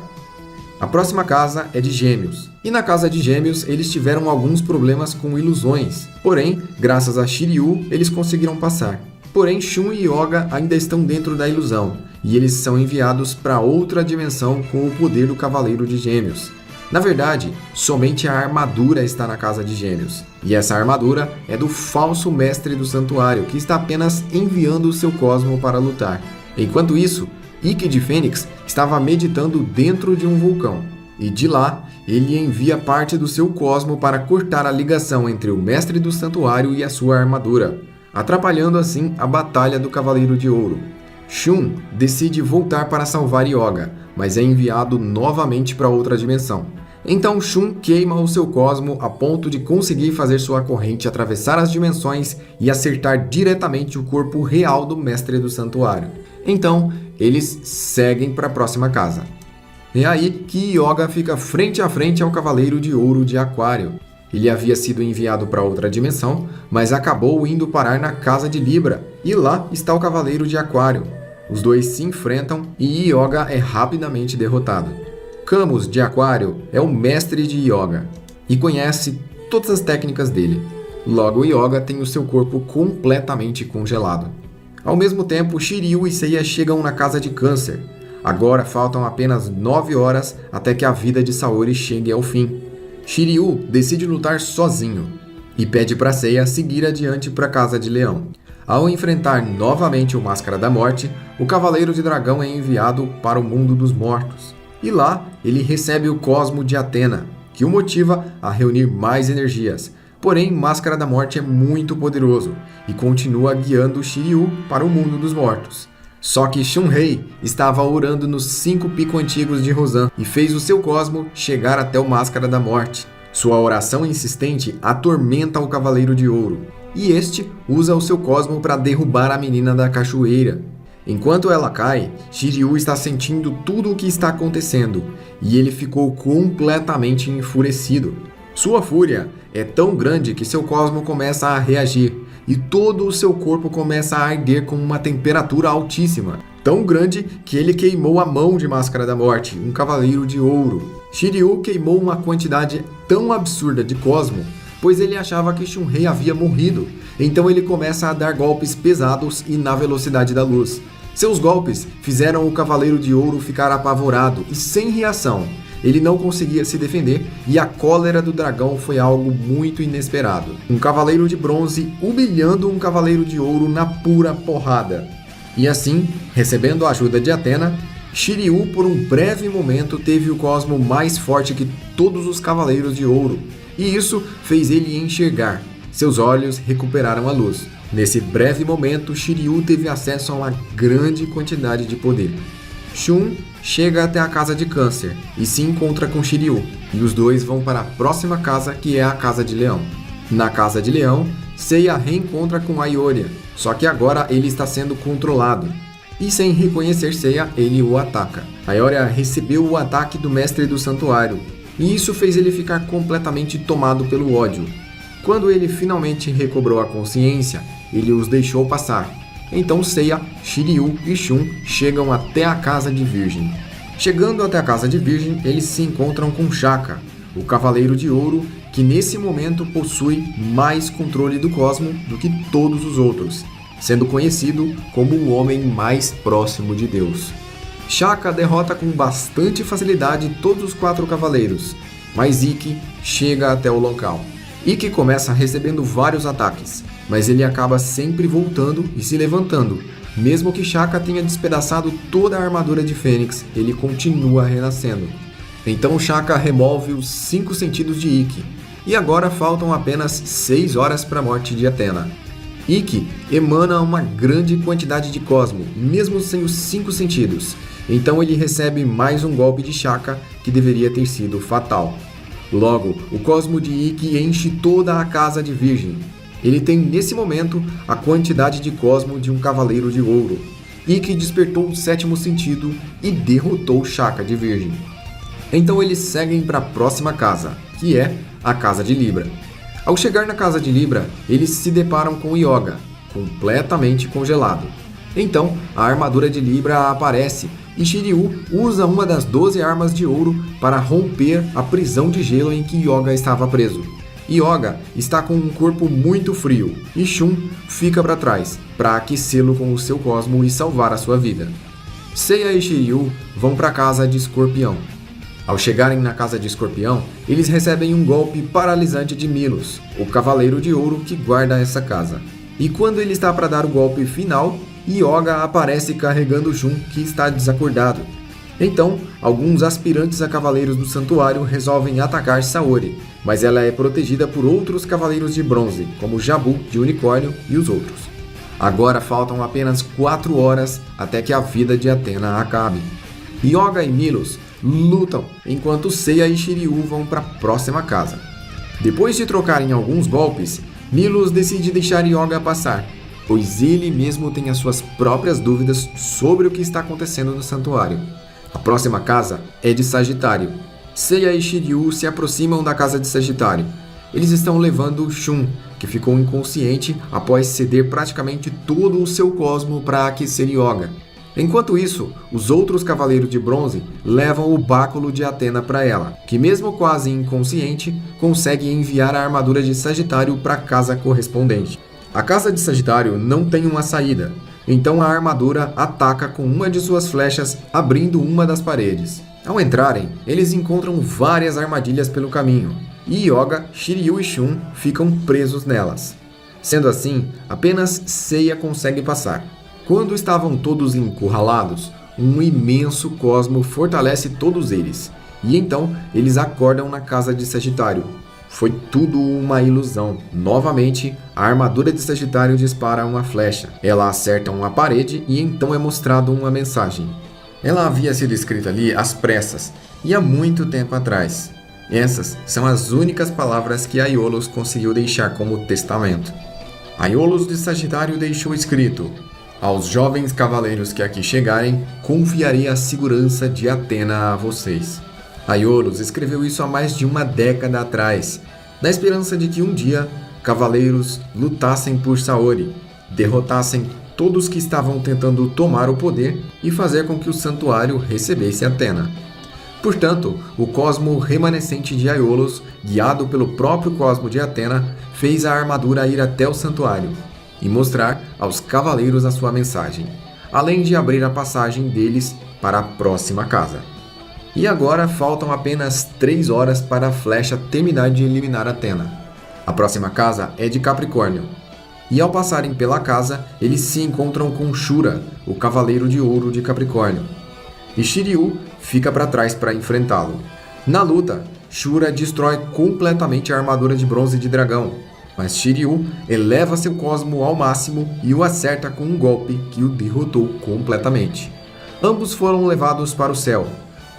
A próxima casa é de Gêmeos, e na casa de Gêmeos eles tiveram alguns problemas com ilusões. Porém, graças a Shiryu, eles conseguiram passar. Porém, Shun e Yoga ainda estão dentro da ilusão, e eles são enviados para outra dimensão com o poder do Cavaleiro de Gêmeos. Na verdade, somente a armadura está na casa de Gêmeos, e essa armadura é do falso mestre do santuário, que está apenas enviando o seu cosmo para lutar. Enquanto isso, Ikki de Fênix estava meditando dentro de um vulcão, e de lá, ele envia parte do seu cosmo para cortar a ligação entre o mestre do santuário e a sua armadura, atrapalhando assim a batalha do Cavaleiro de Ouro. Shun decide voltar para salvar Yoga, mas é enviado novamente para outra dimensão. Então Shun queima o seu cosmo a ponto de conseguir fazer sua corrente atravessar as dimensões e acertar diretamente o corpo real do mestre do santuário. Então, eles seguem para a próxima casa. É aí que Yoga fica frente a frente ao Cavaleiro de Ouro de Aquário. Ele havia sido enviado para outra dimensão, mas acabou indo parar na casa de Libra, e lá está o Cavaleiro de Aquário. Os dois se enfrentam e Yoga é rapidamente derrotado. Camus de Aquário é o mestre de Yoga e conhece todas as técnicas dele. Logo, Yoga tem o seu corpo completamente congelado. Ao mesmo tempo, Shiryu e Seiya chegam na casa de Câncer. Agora faltam apenas 9 horas até que a vida de Saori chegue ao fim. Shiryu decide lutar sozinho e pede para Seiya seguir adiante para a Casa de Leão. Ao enfrentar novamente o Máscara da Morte, o Cavaleiro de Dragão é enviado para o mundo dos mortos. E lá, ele recebe o cosmo de Athena, que o motiva a reunir mais energias. Porém, Máscara da Morte é muito poderoso e continua guiando Shiryu para o mundo dos mortos. Só que Shunrei estava orando nos 5 picos antigos de Rosan e fez o seu cosmo chegar até o Máscara da Morte. Sua oração insistente atormenta o Cavaleiro de Ouro, e este usa o seu cosmo para derrubar a menina da cachoeira. Enquanto ela cai, Shiryu está sentindo tudo o que está acontecendo, e ele ficou completamente enfurecido. Sua fúria é tão grande que seu cosmo começa a reagir, e todo o seu corpo começa a arder com uma temperatura altíssima, tão grande que ele queimou a mão de Máscara da Morte, um Cavaleiro de Ouro. Shiryu queimou uma quantidade tão absurda de cosmo, pois ele achava que Shunrei havia morrido, então ele começa a dar golpes pesados e na velocidade da luz. Seus golpes fizeram o Cavaleiro de Ouro ficar apavorado e sem reação. Ele não conseguia se defender e a cólera do dragão foi algo muito inesperado. Um Cavaleiro de Bronze humilhando um Cavaleiro de Ouro na pura porrada. E assim, recebendo a ajuda de Athena, Shiryu por um breve momento teve o cosmo mais forte que todos os Cavaleiros de Ouro. E isso fez ele enxergar. Seus olhos recuperaram a luz. Nesse breve momento, Shiryu teve acesso a uma grande quantidade de poder. Shun chega até a casa de Câncer e se encontra com Shiryu, e os dois vão para a próxima casa, que é a Casa de Leão. Na Casa de Leão, Seiya reencontra com Aioria, só que agora ele está sendo controlado. E sem reconhecer Seiya, ele o ataca. Aioria recebeu o ataque do Mestre do Santuário, e isso fez ele ficar completamente tomado pelo ódio. Quando ele finalmente recobrou a consciência, ele os deixou passar. Então Seiya, Shiryu e Shun chegam até a Casa de Virgem. Chegando até a Casa de Virgem, eles se encontram com Shaka, o Cavaleiro de Ouro, que nesse momento possui mais controle do cosmo do que todos os outros, sendo conhecido como o homem mais próximo de Deus. Shaka derrota com bastante facilidade todos os 4 cavaleiros, mas Ikki chega até o local. Ikki começa recebendo vários ataques, mas ele acaba sempre voltando e se levantando. Mesmo que Shaka tenha despedaçado toda a armadura de Fênix, ele continua renascendo. Então Shaka remove os 5 sentidos de Ikki, e agora faltam apenas 6 horas para a morte de Athena. Ikki emana uma grande quantidade de cosmo, mesmo sem os 5 sentidos. Então ele recebe mais um golpe de Shaka que deveria ter sido fatal. Logo, o cosmo de Ikki enche toda a casa de Virgem. Ele tem nesse momento a quantidade de cosmo de um cavaleiro de ouro. Ikki despertou o 7º sentido e derrotou Shaka de Virgem. Então eles seguem para a próxima casa, que é a Casa de Libra. Ao chegar na Casa de Libra, eles se deparam com Yoga, completamente congelado. Então, a armadura de Libra aparece e Shiryu usa uma das 12 armas de ouro para romper a prisão de gelo em que Yoga estava preso. Yoga está com um corpo muito frio e Shun fica para trás para aquecê-lo com o seu cosmo e salvar a sua vida. Seiya e Shiryu vão para a Casa de Escorpião. Ao chegarem na Casa de Escorpião, eles recebem um golpe paralisante de Milos, o Cavaleiro de Ouro que guarda essa casa. E quando ele está para dar o golpe final, Yoga aparece carregando Shun, que está desacordado. Então, alguns aspirantes a Cavaleiros do Santuário resolvem atacar Saori, mas ela é protegida por outros Cavaleiros de Bronze, como Jabu, de Unicórnio e os outros. Agora faltam apenas 4 horas até que a vida de Athena acabe. Yoga e Milos lutam, enquanto Seiya e Shiryu vão para a próxima casa. Depois de trocarem alguns golpes, Milos decide deixar Yoga passar, pois ele mesmo tem as suas próprias dúvidas sobre o que está acontecendo no santuário. A próxima casa é de Sagitário. Seiya e Shiryu se aproximam da casa de Sagitário. Eles estão levando Shun, que ficou inconsciente após ceder praticamente todo o seu cosmo para aquecer Yoga. Enquanto isso, os outros Cavaleiros de Bronze levam o báculo de Athena para ela, que mesmo quase inconsciente, consegue enviar a armadura de Sagitário para a casa correspondente. A casa de Sagitário não tem uma saída, então a armadura ataca com uma de suas flechas, abrindo uma das paredes. Ao entrarem, eles encontram várias armadilhas pelo caminho, e Yoga, Shiryu e Shun ficam presos nelas. Sendo assim, apenas Seiya consegue passar. Quando estavam todos encurralados, um imenso cosmo fortalece todos eles, e então eles acordam na casa de Sagitário. Foi tudo uma ilusão. Novamente, a armadura de Sagitário dispara uma flecha. Ela acerta uma parede e então é mostrado uma mensagem. Ela havia sido escrita ali às pressas e há muito tempo atrás. Essas são as únicas palavras que Aiolos conseguiu deixar como testamento. Aiolos de Sagitário deixou escrito: aos jovens cavaleiros que aqui chegarem, confiarei a segurança de Athena a vocês. Aiolos escreveu isso há mais de uma década atrás, na esperança de que um dia cavaleiros lutassem por Saori, derrotassem todos que estavam tentando tomar o poder e fazer com que o santuário recebesse Athena. Portanto, o cosmo remanescente de Aiolos, guiado pelo próprio cosmo de Athena, fez a armadura ir até o santuário e mostrar aos cavaleiros a sua mensagem, além de abrir a passagem deles para a próxima casa. E agora faltam apenas 3 horas para a flecha terminar de eliminar Athena. A próxima casa é de Capricórnio. E ao passarem pela casa, eles se encontram com Shura, o Cavaleiro de Ouro de Capricórnio. E Shiryu fica para trás para enfrentá-lo. Na luta, Shura destrói completamente a armadura de bronze de dragão, mas Shiryu eleva seu cosmo ao máximo e o acerta com um golpe que o derrotou completamente. Ambos foram levados para o céu.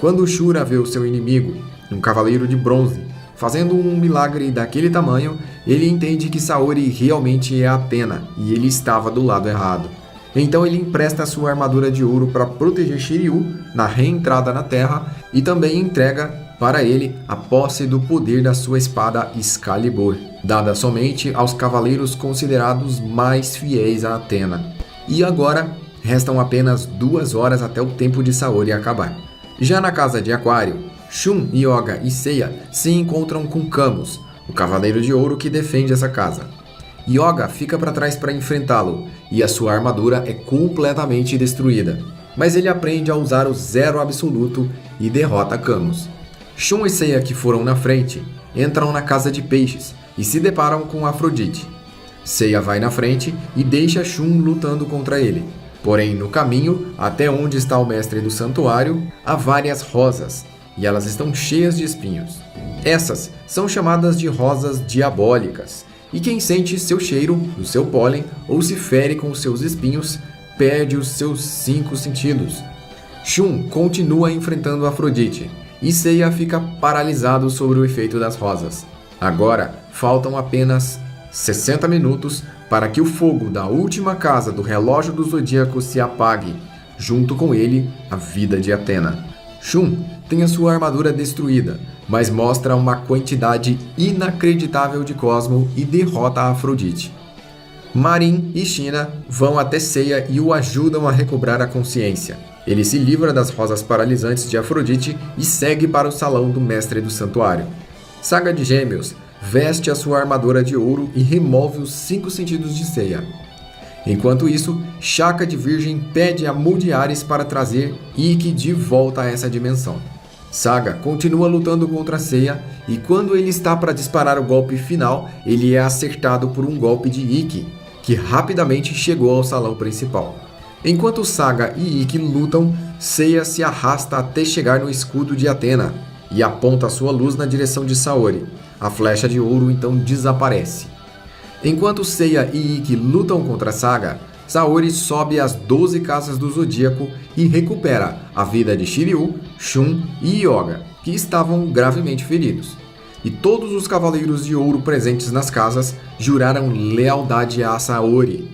Quando Shura vê o seu inimigo, um cavaleiro de bronze, fazendo um milagre daquele tamanho, ele entende que Saori realmente é Athena e ele estava do lado errado. Então ele empresta sua armadura de ouro para proteger Shiryu na reentrada na Terra e também entrega para ele a posse do poder da sua espada Excalibur, dada somente aos cavaleiros considerados mais fiéis a Athena. E agora, restam apenas 2 horas até o tempo de Saori acabar. Já na casa de Aquário, Shun, Yoga e Seiya se encontram com Camus, o Cavaleiro de Ouro que defende essa casa. Yoga fica para trás para enfrentá-lo, e a sua armadura é completamente destruída, mas ele aprende a usar o Zero Absoluto e derrota Camus. Shun e Seiya, que foram na frente, entram na casa de Peixes e se deparam com Afrodite. Seiya vai na frente e deixa Shun lutando contra ele. Porém, no caminho, até onde está o mestre do santuário, há várias rosas, e elas estão cheias de espinhos. Essas são chamadas de rosas diabólicas, E quem sente seu cheiro, o seu pólen, ou se fere com seus espinhos, perde os seus 5 sentidos. Shun continua enfrentando Afrodite, e Seiya fica paralisado sobre o efeito das rosas. Agora, faltam apenas 60 minutos para que o fogo da última casa do relógio do Zodíaco se apague, junto com ele, a vida de Athena. Shun tem a sua armadura destruída, mas mostra uma quantidade inacreditável de cosmo e derrota a Afrodite. Marin e China vão até Seiya e o ajudam a recobrar a consciência. Ele se livra das rosas paralisantes de Afrodite e segue para o salão do mestre do santuário. Saga de Gêmeos veste a sua armadura de ouro e remove os 5 sentidos de Seiya. Enquanto isso, Shaka de Virgem pede a Mudiares para trazer Ikki de volta a essa dimensão. Saga continua lutando contra Seiya e quando ele está para disparar o golpe final, ele é acertado por um golpe de Ikki, que rapidamente chegou ao salão principal. Enquanto Saga e Ikki lutam, Seiya se arrasta até chegar no escudo de Athena e aponta sua luz na direção de Saori. A flecha de ouro então desaparece. Enquanto Seiya e Ikki lutam contra Saga, Saori sobe as 12 casas do Zodíaco e recupera a vida de Shiryu, Shun e Hyuga, que estavam gravemente feridos. E todos os cavaleiros de ouro presentes nas casas juraram lealdade a Saori.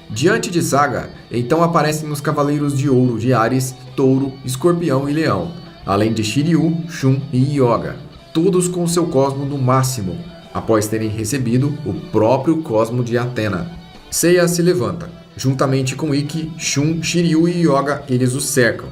Diante de Saga, então aparecem os cavaleiros de ouro de Áries, Touro, Escorpião e Leão, além de Shiryu, Shun e Hyuga, todos com seu cosmo no máximo, após terem recebido o próprio cosmo de Athena. Seiya se levanta. Juntamente com Ikki, Shun, Shiryu e Hyuga, eles o cercam.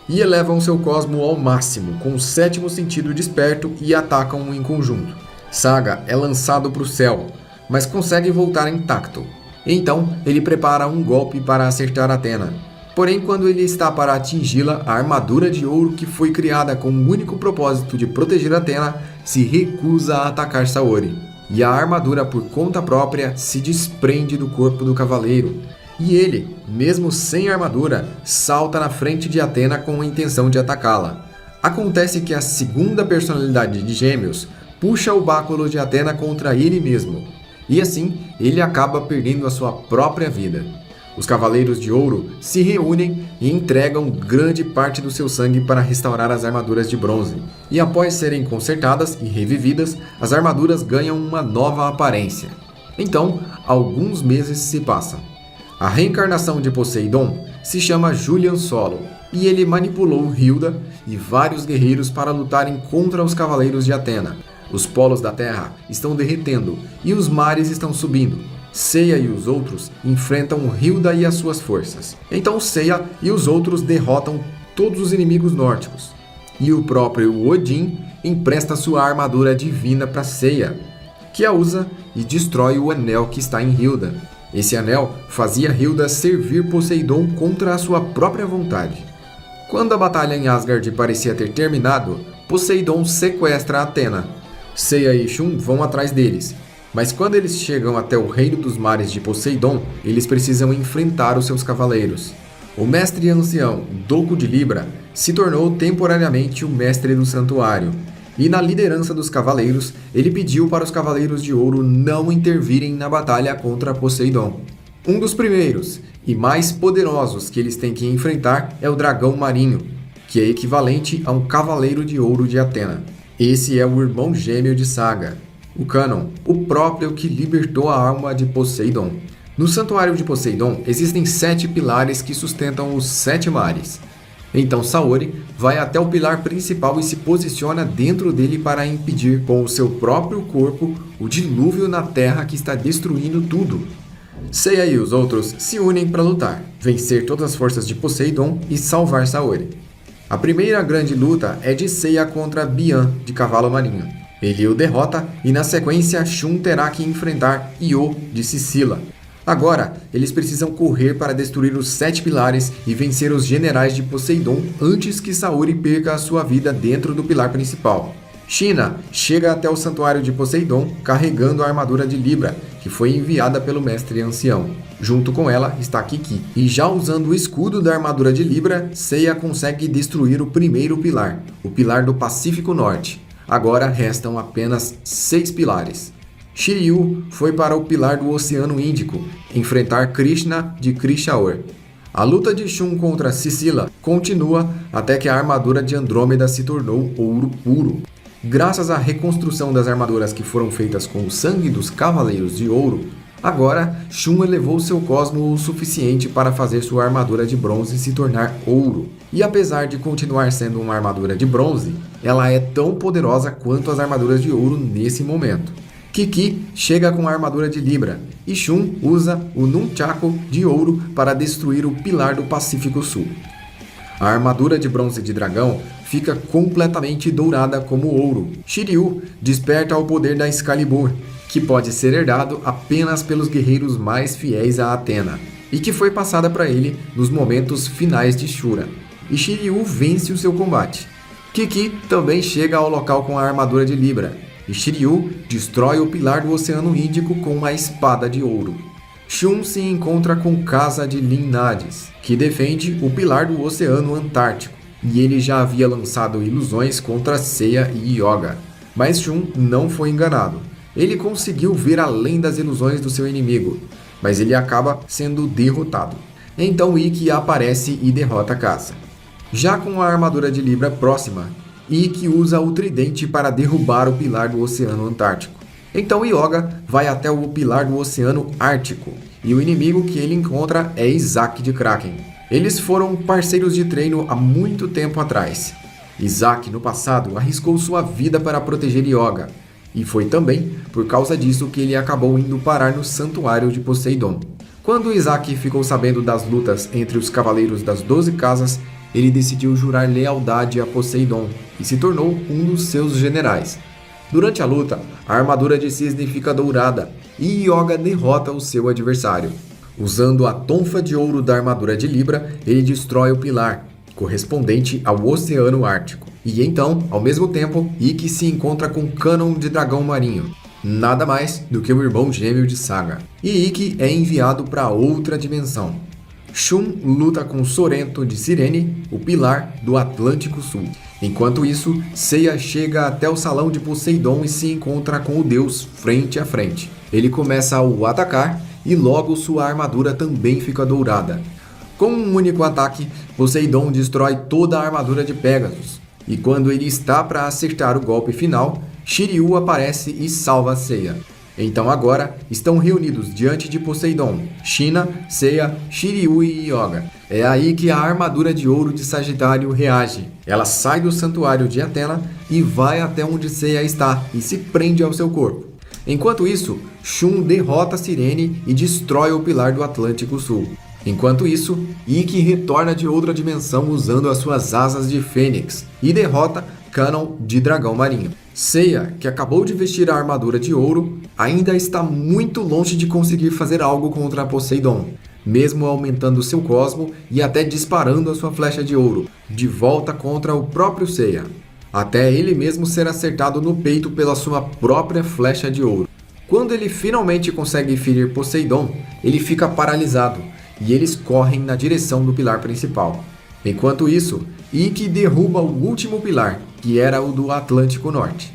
E elevam seu cosmo ao máximo, com o 7º sentido desperto e atacam em conjunto. Saga é lançado para o céu, mas consegue voltar intacto. Então, ele prepara um golpe para acertar Athena. Porém, quando ele está para atingi-la, a armadura de ouro que foi criada com o único propósito de proteger Athena se recusa a atacar Saori. E a armadura por conta própria se desprende do corpo do cavaleiro. E ele, mesmo sem armadura, salta na frente de Athena com a intenção de atacá-la. Acontece que a segunda personalidade de Gêmeos puxa o báculo de Athena contra ele mesmo. E assim, ele acaba perdendo a sua própria vida. Os Cavaleiros de Ouro se reúnem e entregam grande parte do seu sangue para restaurar as armaduras de bronze. E após serem consertadas e revividas, as armaduras ganham uma nova aparência. Então, alguns meses se passam. A reencarnação de Poseidon se chama Julian Solo, e ele manipulou Hilda e vários guerreiros para lutarem contra os Cavaleiros de Athena. Os polos da Terra estão derretendo e os mares estão subindo. Seiya e os outros enfrentam Hilda e as suas forças. Então Seiya e os outros derrotam todos os inimigos nórdicos. E o próprio Odin empresta sua armadura divina para Seiya, que a usa e destrói o anel que está em Hilda. Esse anel fazia Hilda servir Poseidon contra a sua própria vontade. Quando a batalha em Asgard parecia ter terminado, Poseidon sequestra Athena. Seiya e Shun vão atrás deles. Mas quando eles chegam até o reino dos mares de Poseidon, eles precisam enfrentar os seus cavaleiros. O mestre ancião, Doku de Libra, se tornou temporariamente o mestre do santuário. E na liderança dos cavaleiros, ele pediu para os Cavaleiros de Ouro não intervirem na batalha contra Poseidon. Um dos primeiros e mais poderosos que eles têm que enfrentar é o dragão marinho, que é equivalente a um Cavaleiro de Ouro de Athena. Esse é o irmão gêmeo de Saga, o Canon, o próprio que libertou a alma de Poseidon. No santuário de Poseidon existem 7 pilares que sustentam os 7 mares. Então Saori vai até o pilar principal e se posiciona dentro dele para impedir com o seu próprio corpo o dilúvio na terra que está destruindo tudo. Seiya e os outros se unem para lutar, vencer todas as forças de Poseidon e salvar Saori. A primeira grande luta é de Seiya contra Bian, de cavalo marinho. Ele o derrota e na sequência Shun terá que enfrentar Io, de Sicila. Agora, eles precisam correr para destruir os 7 pilares e vencer os generais de Poseidon antes que Saori perca a sua vida dentro do pilar principal. China chega até o santuário de Poseidon carregando a armadura de Libra, que foi enviada pelo mestre ancião. Junto com ela está Kiki. E já usando o escudo da armadura de Libra, Seiya consegue destruir o primeiro pilar, o pilar do Pacífico Norte. Agora restam apenas 6 pilares. Shiryu foi para o pilar do Oceano Índico enfrentar Krishna de Krishaor. A luta de Shun contra Sisila continua até que a armadura de Andrômeda se tornou ouro puro. Graças à reconstrução das armaduras que foram feitas com o sangue dos Cavaleiros de Ouro, agora Shun elevou seu cosmo o suficiente para fazer sua armadura de bronze se tornar ouro. E apesar de continuar sendo uma armadura de bronze, ela é tão poderosa quanto as armaduras de ouro nesse momento. Kiki chega com a armadura de Libra e Shun usa o Nunchaku de ouro para destruir o pilar do Pacífico Sul. A armadura de bronze de dragão fica completamente dourada como ouro. Shiryu desperta o poder da Excalibur, que pode ser herdado apenas pelos guerreiros mais fiéis a Athena, e que foi passada para ele nos momentos finais de Shura. E Shiryu vence o seu combate. Kiki também chega ao local com a armadura de Libra, e Shiryu destrói o pilar do Oceano Índico com uma espada de ouro. Shun se encontra com Casa de Linnades, que defende o pilar do Oceano Antártico, e ele já havia lançado ilusões contra Seiya e Yoga. Mas Shun não foi enganado. Ele conseguiu ver além das ilusões do seu inimigo, mas ele acaba sendo derrotado. Então Ikki aparece e derrota Casa. Já com a armadura de Libra próxima, Ikki usa o tridente para derrubar o pilar do Oceano Antártico. Então Yoga vai até o pilar do Oceano Ártico, e o inimigo que ele encontra é Isaac de Kraken. Eles foram parceiros de treino há muito tempo atrás. Isaac, no passado, arriscou sua vida para proteger Yoga, e foi também por causa disso que ele acabou indo parar no Santuário de Poseidon. Quando Isaac ficou sabendo das lutas entre os Cavaleiros das 12 Casas, ele decidiu jurar lealdade a Poseidon e se tornou um dos seus generais. Durante a luta, a armadura de cisne fica dourada e Yoga derrota o seu adversário. Usando a tonfa de ouro da armadura de Libra, ele destrói o pilar, correspondente ao Oceano Ártico. E então, ao mesmo tempo, Ikki se encontra com Canon de dragão marinho, nada mais do que o irmão gêmeo de Saga. E Ikki é enviado para outra dimensão. Shun luta com Sorrento de Cirene, o pilar do Atlântico Sul. Enquanto isso, Seiya chega até o salão de Poseidon e se encontra com o deus frente a frente. Ele começa a o atacar e logo sua armadura também fica dourada. Com um único ataque, Poseidon destrói toda a armadura de Pegasus. E quando ele está para acertar o golpe final, Shiryu aparece e salva Seiya. Então agora estão reunidos diante de Poseidon, Shina, Seiya, Shiryu e Yoga. É aí que a armadura de ouro de Sagitário reage. Ela sai do santuário de Athena e vai até onde Seiya está e se prende ao seu corpo. Enquanto isso, Shun derrota Cirene e destrói o pilar do Atlântico Sul. Enquanto isso, Ikki retorna de outra dimensão usando as suas asas de fênix e derrota Canon de dragão marinho. Seiya, que acabou de vestir a armadura de ouro, ainda está muito longe de conseguir fazer algo contra Poseidon, mesmo aumentando seu cosmo e até disparando a sua flecha de ouro, de volta contra o próprio Seiya, até ele mesmo ser acertado no peito pela sua própria flecha de ouro. Quando ele finalmente consegue ferir Poseidon, ele fica paralisado, e eles correm na direção do pilar principal. Enquanto isso, Ikki derruba o último pilar, que era o do Atlântico Norte.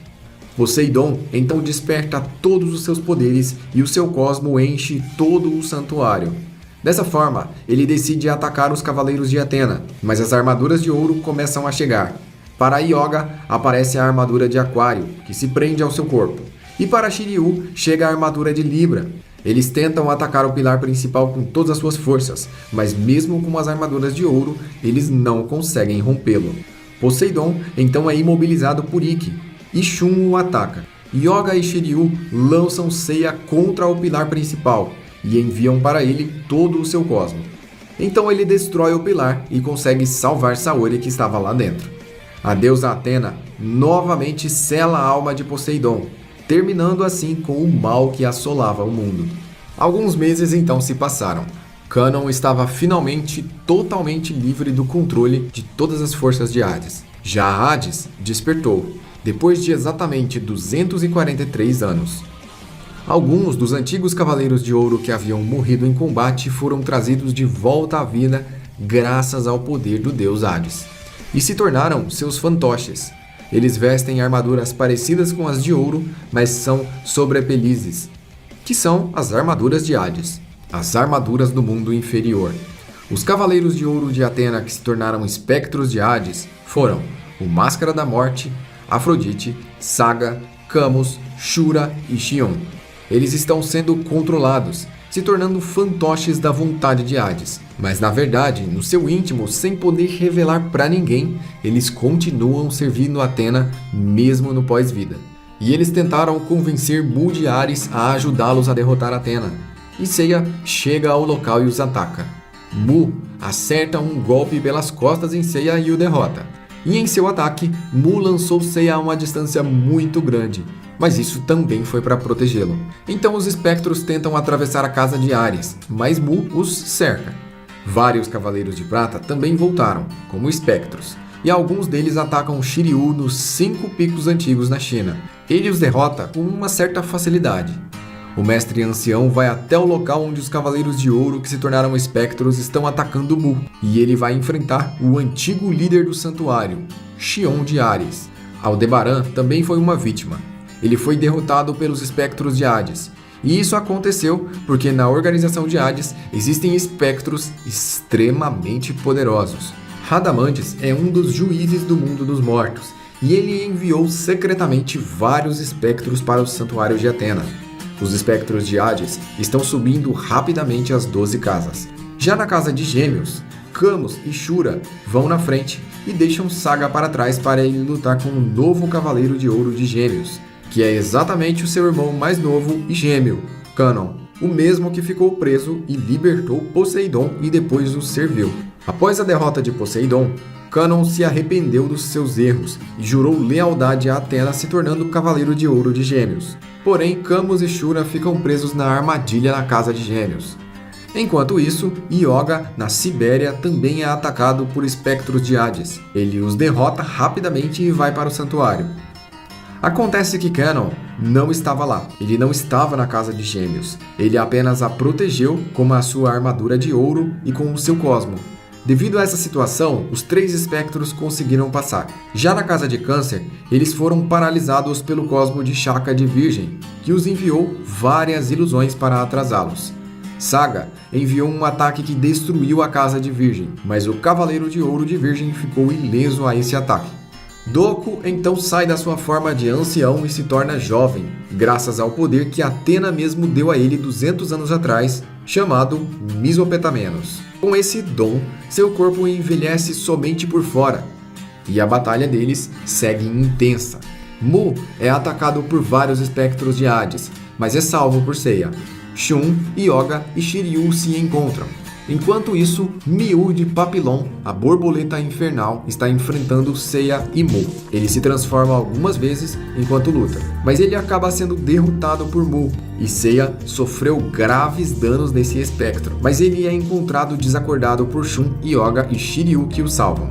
Poseidon então desperta todos os seus poderes e o seu cosmo enche todo o santuário. Dessa forma, ele decide atacar os Cavaleiros de Athena, mas as armaduras de ouro começam a chegar. Para Yoga, aparece a armadura de Aquário, que se prende ao seu corpo. E para Shiryu, chega a armadura de Libra. Eles tentam atacar o pilar principal com todas as suas forças, mas mesmo com as armaduras de ouro, eles não conseguem rompê-lo. Poseidon então é imobilizado por Ikki, e Shun o ataca. Yoga e Shiryu lançam Seiya contra o pilar principal, e enviam para ele todo o seu cosmo. Então ele destrói o pilar e consegue salvar Saori, que estava lá dentro. A deusa Athena novamente sela a alma de Poseidon, terminando assim com o mal que assolava o mundo. Alguns meses então se passaram. Canon estava finalmente totalmente livre do controle de todas as forças de Hades. Já Hades despertou, depois de exatamente 243 anos. Alguns dos antigos Cavaleiros de Ouro que haviam morrido em combate foram trazidos de volta à vida graças ao poder do deus Hades, e se tornaram seus fantoches. Eles vestem armaduras parecidas com as de ouro, mas são sobrepelizes, que são as armaduras de Hades, as armaduras do mundo inferior. Os Cavaleiros de Ouro de Atena que se tornaram espectros de Hades foram o Máscara da Morte, Afrodite, Saga, Camus, Shura e Xion. Eles estão sendo controlados, se tornando fantoches da vontade de Hades. Mas na verdade, no seu íntimo, sem poder revelar para ninguém, eles continuam servindo Atena mesmo no pós-vida. E eles tentaram convencer Mu de Ares a ajudá-los a derrotar Atena. E Seiya chega ao local e os ataca. Mu acerta um golpe pelas costas em Seiya e o derrota. E em seu ataque, Mu lançou Seiya a uma distância muito grande, mas isso também foi para protegê-lo. Então os espectros tentam atravessar a casa de Ares, mas Mu os cerca. Vários Cavaleiros de Prata também voltaram, como espectros, e alguns deles atacam Shiryu nos 5 picos antigos na China. Ele os derrota com uma certa facilidade. O mestre ancião vai até o local onde os Cavaleiros de Ouro que se tornaram espectros estão atacando Mu, e ele vai enfrentar o antigo líder do santuário, Xion de Ares. Aldebaran também foi uma vítima. Ele foi derrotado pelos espectros de Hades. E isso aconteceu porque na organização de Hades existem espectros extremamente poderosos. Radamantes é um dos juízes do mundo dos mortos, e ele enviou secretamente vários espectros para o santuário de Atena. Os espectros de Hades estão subindo rapidamente as 12 casas. Já na casa de Gêmeos, Camus e Shura vão na frente e deixam Saga para trás para ele lutar com o novo Cavaleiro de Ouro de Gêmeos, que é exatamente o seu irmão mais novo e gêmeo, Canon, o mesmo que ficou preso e libertou Poseidon e depois o serviu. Após a derrota de Poseidon, Canon se arrependeu dos seus erros e jurou lealdade a Atena, se tornando o Cavaleiro de Ouro de Gêmeos. Porém, Camus e Shura ficam presos na armadilha na casa de Gêmeos. Enquanto isso, Yoga, na Sibéria, também é atacado por espectros de Hades. Ele os derrota rapidamente e vai para o santuário. Acontece que Canon não estava lá. Ele não estava na casa de Gêmeos. Ele apenas a protegeu com a sua armadura de ouro e com o seu cosmo. Devido a essa situação, os 3 espectros conseguiram passar. Já na casa de Câncer, eles foram paralisados pelo cosmo de Shaka de Virgem, que os enviou várias ilusões para atrasá-los. Saga enviou um ataque que destruiu a casa de Virgem, mas o Cavaleiro de Ouro de Virgem ficou ileso a esse ataque. Doku então sai da sua forma de ancião e se torna jovem, graças ao poder que Atena mesmo deu a ele 200 anos atrás, chamado Misopetamenos. Com esse dom, seu corpo envelhece somente por fora, e a batalha deles segue intensa. Mu é atacado por vários espectros de Hades, mas é salvo por Seiya. Shun, Yoga e Shiryu se encontram. Enquanto isso, Miu de Papillon, a borboleta infernal, está enfrentando Seiya e Mu. Ele se transforma algumas vezes enquanto luta, mas ele acaba sendo derrotado por Mu, e Seiya sofreu graves danos nesse espectro, mas ele é encontrado desacordado por Shun, Yoga e Shiryu que o salvam.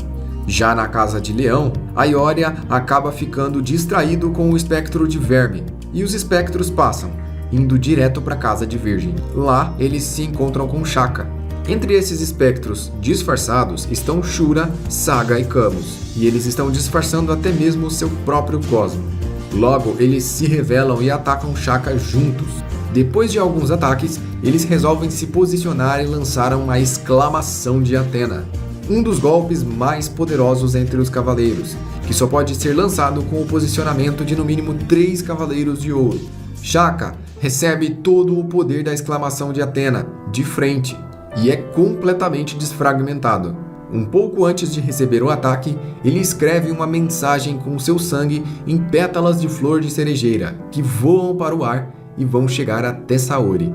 Já na casa de Leão, a Ioria acaba ficando distraído com o espectro de Verme, e os espectros passam, indo direto para a casa de Virgem. Lá, eles se encontram com Shaka. Entre esses espectros disfarçados estão Shura, Saga e Camus, e eles estão disfarçando até mesmo o seu próprio cosmo. Logo, eles se revelam e atacam Shaka juntos. Depois de alguns ataques, eles resolvem se posicionar e lançaram a exclamação de Atena, um dos golpes mais poderosos entre os cavaleiros, que só pode ser lançado com o posicionamento de no mínimo 3 cavaleiros de ouro. Shaka recebe todo o poder da exclamação de Atena, de frente, e é completamente desfragmentado. Um pouco antes de receber o ataque, ele escreve uma mensagem com seu sangue em pétalas de flor de cerejeira, que voam para o ar e vão chegar até Saori.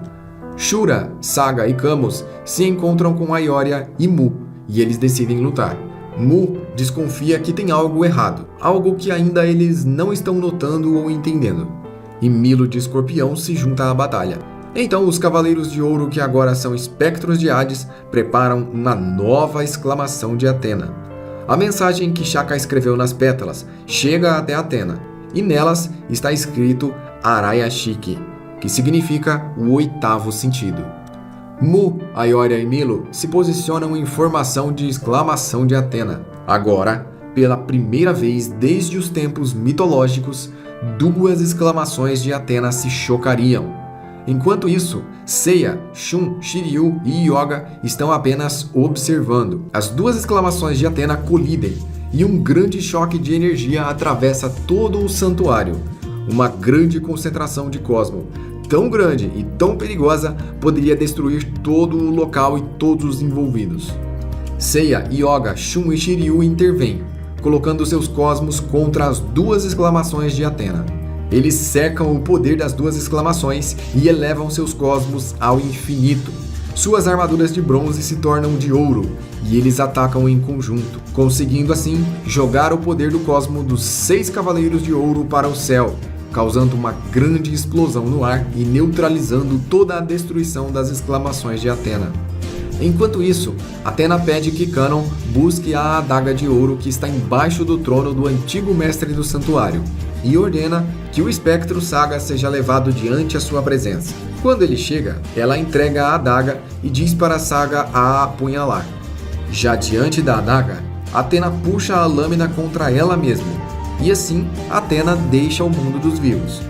Shura, Saga e Camus se encontram com a Ioria e Mu, e eles decidem lutar. Mu desconfia que tem algo errado, algo que ainda eles não estão notando ou entendendo. E Milo de Escorpião se junta à batalha. Então os Cavaleiros de Ouro, que agora são espectros de Hades, preparam uma nova exclamação de Atena. A mensagem que Shaka escreveu nas pétalas chega até Atena, e nelas está escrito Arayashiki, que significa o 8º sentido. Mu, Ioria e Milo se posicionam em formação de exclamação de Atena. Agora, Pela primeira vez desde os tempos mitológicos, duas exclamações de Atena se chocariam. Enquanto isso, Seiya, Shun, Shiryu e Yoga estão apenas observando. As duas exclamações de Atena colidem e um grande choque de energia atravessa todo o santuário. Uma grande concentração de cosmo, tão grande e tão perigosa, poderia destruir todo o local e todos os envolvidos. Seiya, Yoga, Shun e Shiryu intervêm, colocando seus cosmos contra as duas exclamações de Atena. Eles cercam o poder das duas exclamações e elevam seus cosmos ao infinito. Suas armaduras de bronze se tornam de ouro e eles atacam em conjunto, conseguindo assim jogar o poder do cosmo dos 6 Cavaleiros de Ouro para o céu, causando uma grande explosão no ar e neutralizando toda a destruição das exclamações de Atena. Enquanto isso, Atena pede que Kanon busque a adaga de ouro que está embaixo do trono do antigo mestre do santuário e ordena que o espectro Saga seja levado diante a sua presença. Quando ele chega, ela entrega a adaga e diz para Saga a apunhalar. Já diante da adaga, Atena puxa a lâmina contra ela mesma, e assim Atena deixa o mundo dos vivos.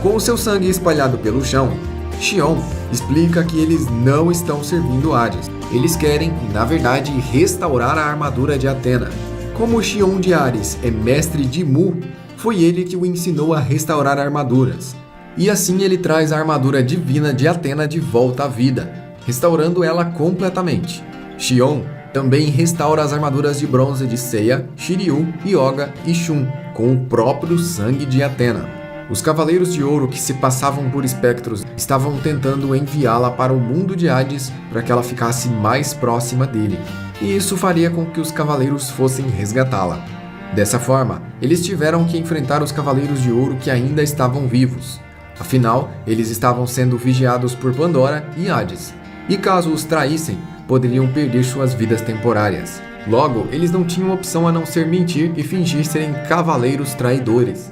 Com o seu sangue espalhado pelo chão, Xion explica que eles não estão servindo Hades. Eles querem, na verdade, restaurar a armadura de Atena. Como Xion de Ares é mestre de Mu, foi ele que o ensinou a restaurar armaduras. E assim ele traz a armadura divina de Atena de volta à vida, restaurando ela completamente. Xion também restaura as armaduras de bronze de Seiya, Shiryu, Yoga e Shun, com o próprio sangue de Atena. Os Cavaleiros de Ouro que se passavam por espectros estavam tentando enviá-la para o mundo de Hades para que ela ficasse mais próxima dele, e isso faria com que os Cavaleiros fossem resgatá-la. Dessa forma, eles tiveram que enfrentar os Cavaleiros de Ouro que ainda estavam vivos. Afinal, eles estavam sendo vigiados por Pandora e Hades, e caso os traíssem, poderiam perder suas vidas temporárias. Logo, eles não tinham opção a não ser mentir e fingir serem cavaleiros traidores.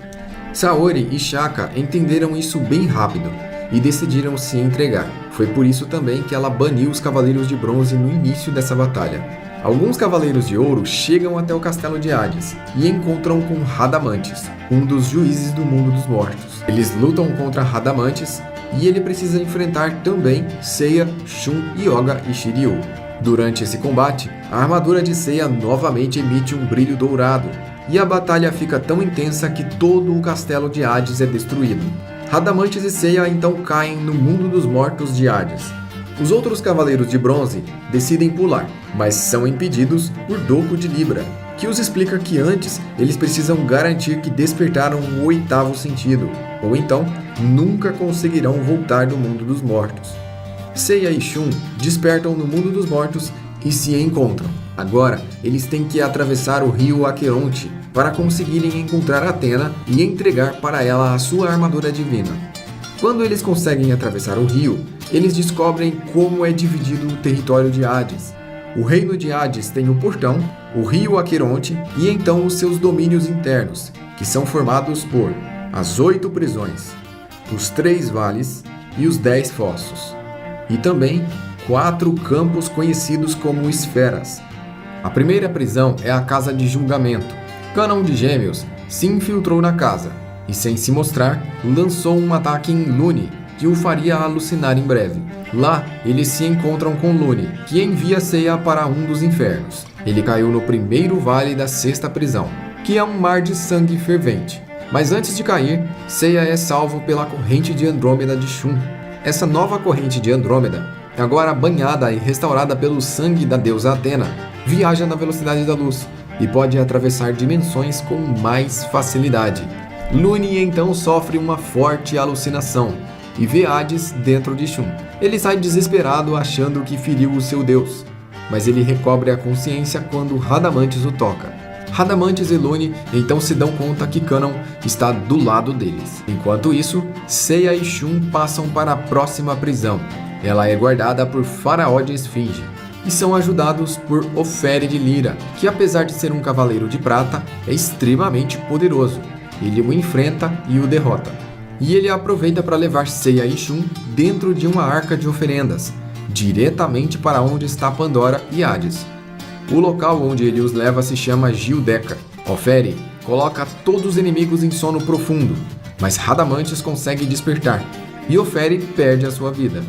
Saori e Shaka entenderam isso bem rápido e decidiram se entregar. Foi por isso também que ela baniu os Cavaleiros de Bronze no início dessa batalha. Alguns Cavaleiros de Ouro chegam até o castelo de Hades e encontram com Radamantes, um dos juízes do mundo dos mortos. Eles lutam contra Radamantes e ele precisa enfrentar também Seiya, Shun, Yoga e Shiryu. Durante esse combate, a armadura de Seiya novamente emite um brilho dourado, e a batalha fica tão intensa que todo o castelo de Hades é destruído. Radamantes e Seiya então caem no mundo dos mortos de Hades. Os outros Cavaleiros de Bronze decidem pular, mas são impedidos por Doku de Libra, que os explica que antes eles precisam garantir que despertaram o 8º sentido, ou então nunca conseguirão voltar do mundo dos mortos. Seiya e Shun despertam no mundo dos mortos e se encontram. Agora, eles têm que atravessar o rio Aqueronte para conseguirem encontrar Atena e entregar para ela a sua armadura divina. Quando eles conseguem atravessar o rio, eles descobrem como é dividido o território de Hades. O reino de Hades tem o portão, o rio Aqueronte e então os seus domínios internos, que são formados por as 8 prisões, os 3 vales e os 10 fossos. E também 4 campos conhecidos como esferas. A primeira prisão é a Casa de Julgamento. Kanon de Gêmeos se infiltrou na casa e, sem se mostrar, lançou um ataque em Lune, que o faria alucinar em breve. Lá, eles se encontram com Lune, que envia Seiya para um dos infernos. Ele caiu no primeiro vale da 6ª prisão, que é um mar de sangue fervente. Mas antes de cair, Seiya é salvo pela corrente de Andrômeda de Shun. Essa nova corrente de Andrômeda, agora banhada e restaurada pelo sangue da deusa Atena, viaja na velocidade da luz e pode atravessar dimensões com mais facilidade. Lune então sofre uma forte alucinação e vê Hades dentro de Shun. Ele sai desesperado achando que feriu o seu deus, mas ele recobre a consciência quando Radamantes o toca. Radamantes e Lune então se dão conta que Kanon está do lado deles. Enquanto isso, Seiya e Shun passam para a próxima prisão. Ela é guardada por Faraó de Esfinge e são ajudados por Ofere de Lira, que apesar de ser um cavaleiro de prata, é extremamente poderoso. Ele o enfrenta e o derrota. E ele aproveita para levar Seiya e Shun dentro de uma arca de oferendas, diretamente para onde está Pandora e Hades. O local onde ele os leva se chama Gildeca, Ofere coloca todos os inimigos em sono profundo, mas Radamantes consegue despertar, e Ofere perde a sua vida.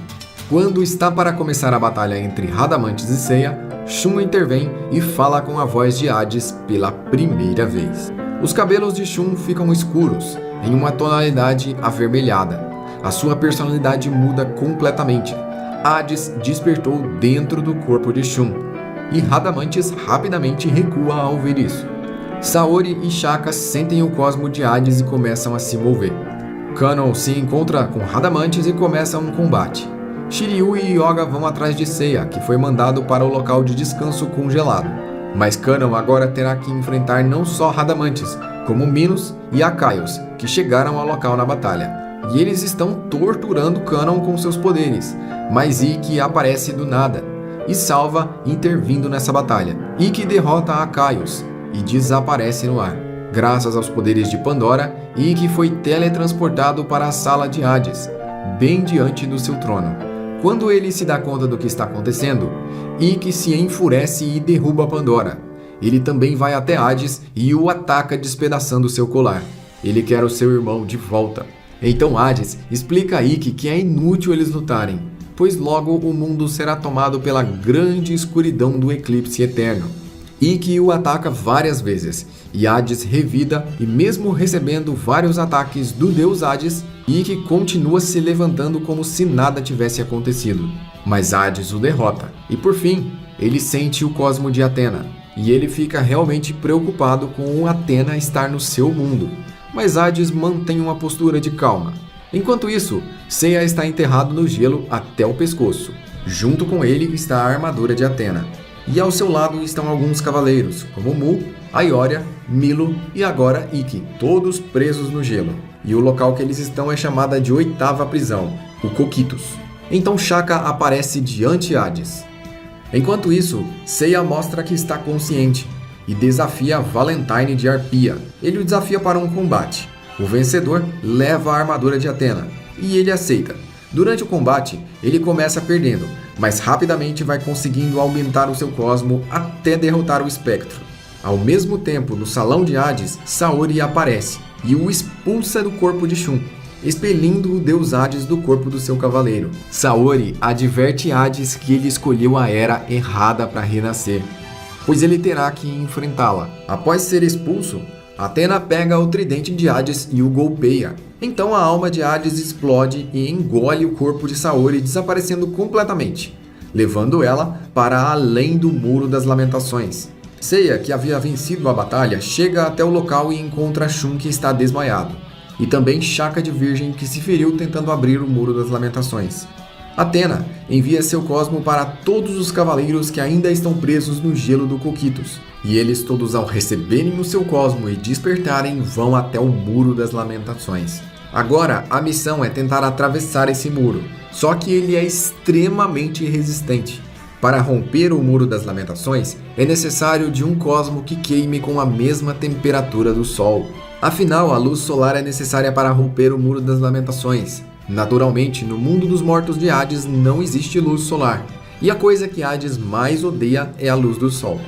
Quando está para começar a batalha entre Radamantes e Seiya, Shun intervém e fala com a voz de Hades pela primeira vez. Os cabelos de Shun ficam escuros, em uma tonalidade avermelhada. A sua personalidade muda completamente. Hades despertou dentro do corpo de Shun, e Radamantes rapidamente recua ao ver isso. Saori e Shaka sentem o cosmo de Hades e começam a se mover. Kanon se encontra com Radamantes e começa um combate. Shiryu e Yoga vão atrás de Seiya, que foi mandado para o local de descanso congelado. Mas Kanon agora terá que enfrentar não só Radamantes, como Minos e Akaios, que chegaram ao local na batalha. E eles estão torturando Kanon com seus poderes, mas Ikki aparece do nada e salva intervindo nessa batalha. Ikki derrota Akaios e desaparece no ar. Graças aos poderes de Pandora, Ikki foi teletransportado para a sala de Hades, bem diante do seu trono. Quando ele se dá conta do que está acontecendo, Ikki se enfurece e derruba Pandora. Ele também vai até Hades e o ataca despedaçando seu colar. Ele quer o seu irmão de volta. Então Hades explica a Ikki que é inútil eles lutarem, pois logo o mundo será tomado pela grande escuridão do eclipse eterno. Ikki o ataca várias vezes, e Hades revida, e mesmo recebendo vários ataques do deus Hades, Ikki continua se levantando como se nada tivesse acontecido. Mas Hades o derrota, e por fim, ele sente o cosmo de Athena, e ele fica realmente preocupado com Athena estar no seu mundo. Mas Hades mantém uma postura de calma. Enquanto isso, Seiya está enterrado no gelo até o pescoço. Junto com ele está a armadura de Athena. E ao seu lado estão alguns cavaleiros, como Mu, Aioria, Milo e agora Ikki, todos presos no gelo. E o local que eles estão é chamada de oitava prisão, o Coquítos. Então Shaka aparece diante de Hades. Enquanto isso, Seiya mostra que está consciente e desafia Valentine de Arpia. Ele o desafia para um combate. O vencedor leva a armadura de Athena e ele aceita. Durante o combate, ele começa perdendo, mas rapidamente vai conseguindo aumentar o seu cosmo até derrotar o espectro. Ao mesmo tempo, no salão de Hades, Saori aparece e o expulsa do corpo de Shun, expelindo o deus Hades do corpo do seu cavaleiro. Saori adverte Hades que ele escolheu a era errada para renascer, pois ele terá que enfrentá-la. Após ser expulso, Athena pega o tridente de Hades e o golpeia. Então a alma de Hades explode e engole o corpo de Saori, desaparecendo completamente, levando ela para além do Muro das Lamentações. Seiya, que havia vencido a batalha, chega até o local e encontra Shun, que está desmaiado, e também Shaka de Virgem, que se feriu tentando abrir o Muro das Lamentações. Athena envia seu cosmo para todos os cavaleiros que ainda estão presos no gelo do Coquítos, e eles todos, ao receberem o seu cosmo e despertarem, vão até o Muro das Lamentações. Agora, a missão é tentar atravessar esse muro, só que ele é extremamente resistente. Para romper o Muro das Lamentações, é necessário de um cosmo que queime com a mesma temperatura do Sol. Afinal, a luz solar é necessária para romper o Muro das Lamentações. Naturalmente, no mundo dos mortos de Hades não existe luz solar, e a coisa que Hades mais odeia é a luz do Sol.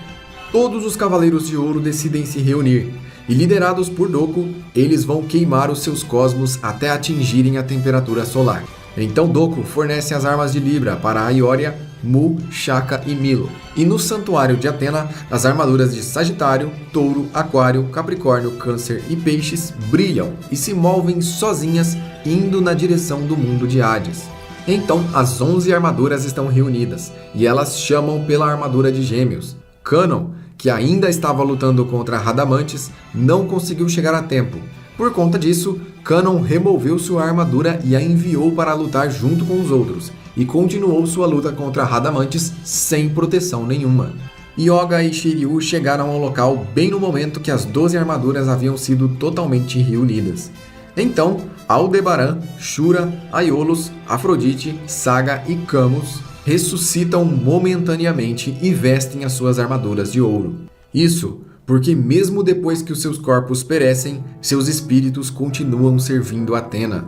Todos os Cavaleiros de Ouro decidem se reunir, e liderados por Doku, eles vão queimar os seus cosmos até atingirem a temperatura solar. Então Doku fornece as armas de Libra para Aioria, Mu, Shaka e Milo. E no Santuário de Athena, as armaduras de Sagitário, Touro, Aquário, Capricórnio, Câncer e Peixes brilham e se movem sozinhas, indo na direção do mundo de Hades. Então as 11 armaduras estão reunidas, e elas chamam pela armadura de Gêmeos. Kanon, que ainda estava lutando contra Radamantes, não conseguiu chegar a tempo. Por conta disso, Kanon removeu sua armadura e a enviou para lutar junto com os outros, e continuou sua luta contra Radamantes sem proteção nenhuma. Yoga e Shiryu chegaram ao local bem no momento que as 12 armaduras haviam sido totalmente reunidas. Então, Aldebaran, Shura, Aiolos, Afrodite, Saga e Camus ressuscitam momentaneamente e vestem as suas armaduras de ouro. Isso porque mesmo depois que os seus corpos perecem, seus espíritos continuam servindo a Athena.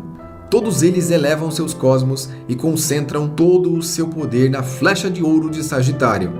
Todos eles elevam seus cosmos e concentram todo o seu poder na flecha de ouro de Sagitário.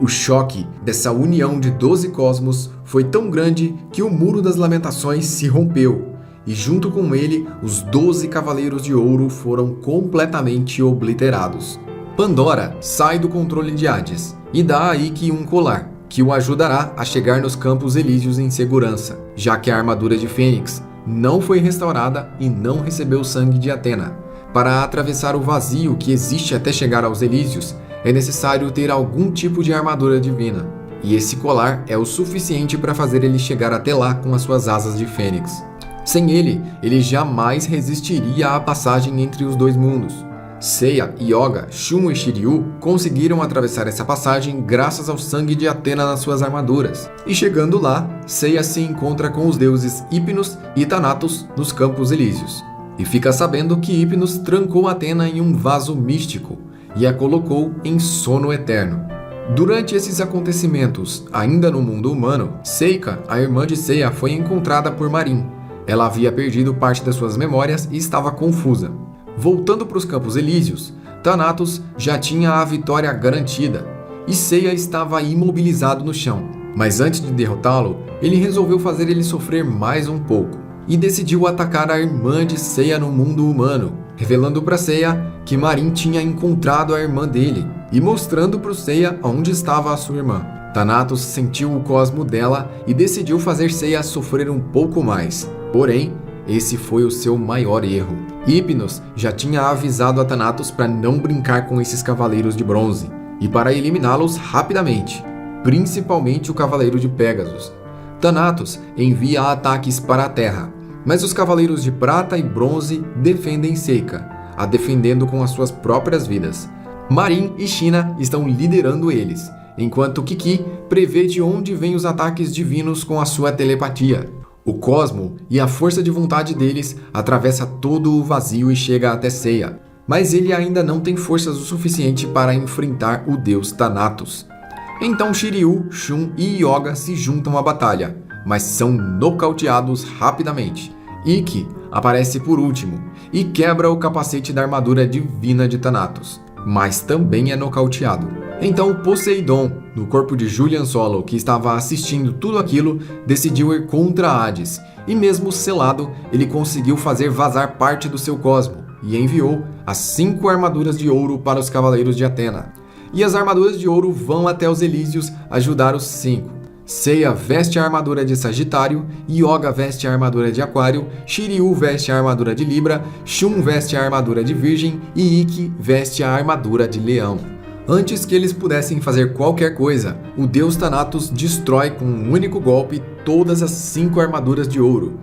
O choque dessa união de 12 cosmos foi tão grande que o Muro das Lamentações se rompeu, e junto com ele, os 12 Cavaleiros de Ouro foram completamente obliterados. Pandora sai do controle de Hades e dá a Ikki um colar, que o ajudará a chegar nos Campos Elíseos em segurança, já que a armadura de Fênix não foi restaurada e não recebeu o sangue de Atena. Para atravessar o vazio que existe até chegar aos Elíseos, é necessário ter algum tipo de armadura divina, e esse colar é o suficiente para fazer ele chegar até lá com as suas asas de Fênix. Sem ele jamais resistiria à passagem entre os dois mundos. Seiya, Yoga, Shun e Shiryu conseguiram atravessar essa passagem graças ao sangue de Atena nas suas armaduras. E chegando lá, Seiya se encontra com os deuses Hypnos e Thanatos nos Campos Elíseos. E fica sabendo que Hypnos trancou Atena em um vaso místico e a colocou em sono eterno. Durante esses acontecimentos, ainda no mundo humano, Seika, a irmã de Seiya, foi encontrada por Marin. Ela havia perdido parte das suas memórias e estava confusa. Voltando para os Campos Elíseos, Thanatos já tinha a vitória garantida e Seiya estava imobilizado no chão. Mas antes de derrotá-lo, ele resolveu fazer ele sofrer mais um pouco e decidiu atacar a irmã de Seiya no mundo humano, revelando para Seiya que Marin tinha encontrado a irmã dele e mostrando para o Seiya onde estava a sua irmã. Thanatos sentiu o cosmo dela e decidiu fazer Seiya sofrer um pouco mais. Porém, esse foi o seu maior erro. Hypnos já tinha avisado a Thanatos para não brincar com esses cavaleiros de bronze e para eliminá-los rapidamente, principalmente o Cavaleiro de Pégasus. Thanatos envia ataques para a Terra, mas os Cavaleiros de Prata e Bronze defendem Seika, a defendendo com as suas próprias vidas. Marin e China estão liderando eles, enquanto Kiki prevê de onde vêm os ataques divinos com a sua telepatia. O cosmo e a força de vontade deles atravessa todo o vazio e chega até Seiya, mas ele ainda não tem forças o suficiente para enfrentar o deus Thanatos. Então Shiryu, Shun e Yoga se juntam à batalha, mas são nocauteados rapidamente. Ikki aparece por último e quebra o capacete da armadura divina de Thanatos, mas também é nocauteado. Então Poseidon, no corpo de Julian Solo, que estava assistindo tudo aquilo, decidiu ir contra Hades, e mesmo selado, ele conseguiu fazer vazar parte do seu cosmo, e enviou as 5 armaduras de ouro para os Cavaleiros de Atena. E as armaduras de ouro vão até os Elíseos ajudar os 5. Seiya veste a armadura de Sagitário, Yoga veste a armadura de Aquário, Shiryu veste a armadura de Libra, Shun veste a armadura de Virgem e Ikki veste a armadura de Leão. Antes que eles pudessem fazer qualquer coisa, o deus Thanatos destrói com um único golpe todas as 5 armaduras de ouro.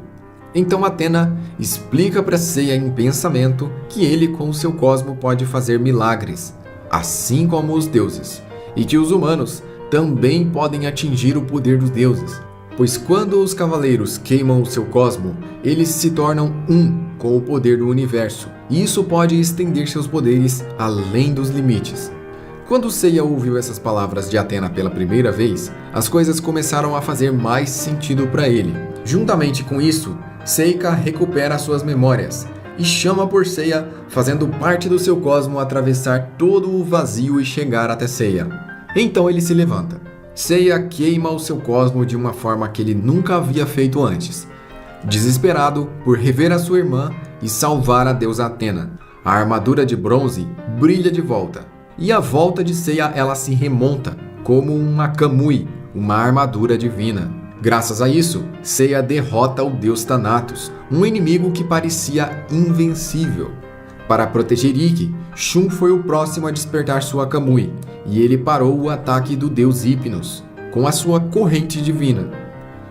Então Atena explica para Seiya em pensamento que ele com seu cosmo pode fazer milagres, assim como os deuses, e que os humanos também podem atingir o poder dos deuses, pois quando os cavaleiros queimam o seu cosmo, eles se tornam um com o poder do universo, e isso pode estender seus poderes além dos limites. Quando Seiya ouviu essas palavras de Atena pela primeira vez, as coisas começaram a fazer mais sentido para ele. Juntamente com isso, Seika recupera suas memórias e chama por Seiya, fazendo parte do seu cosmo atravessar todo o vazio e chegar até Seiya. Então ele se levanta. Seiya queima o seu cosmo de uma forma que ele nunca havia feito antes. Desesperado por rever a sua irmã e salvar a deusa Atena, a armadura de bronze brilha de volta. E à volta de Seiya ela se remonta, como uma Kamui, uma armadura divina. Graças a isso, Seiya derrota o deus Thanatos, um inimigo que parecia invencível. Para proteger Ikki, Shun foi o próximo a despertar sua Kamui, e ele parou o ataque do deus Hypnos, com a sua corrente divina.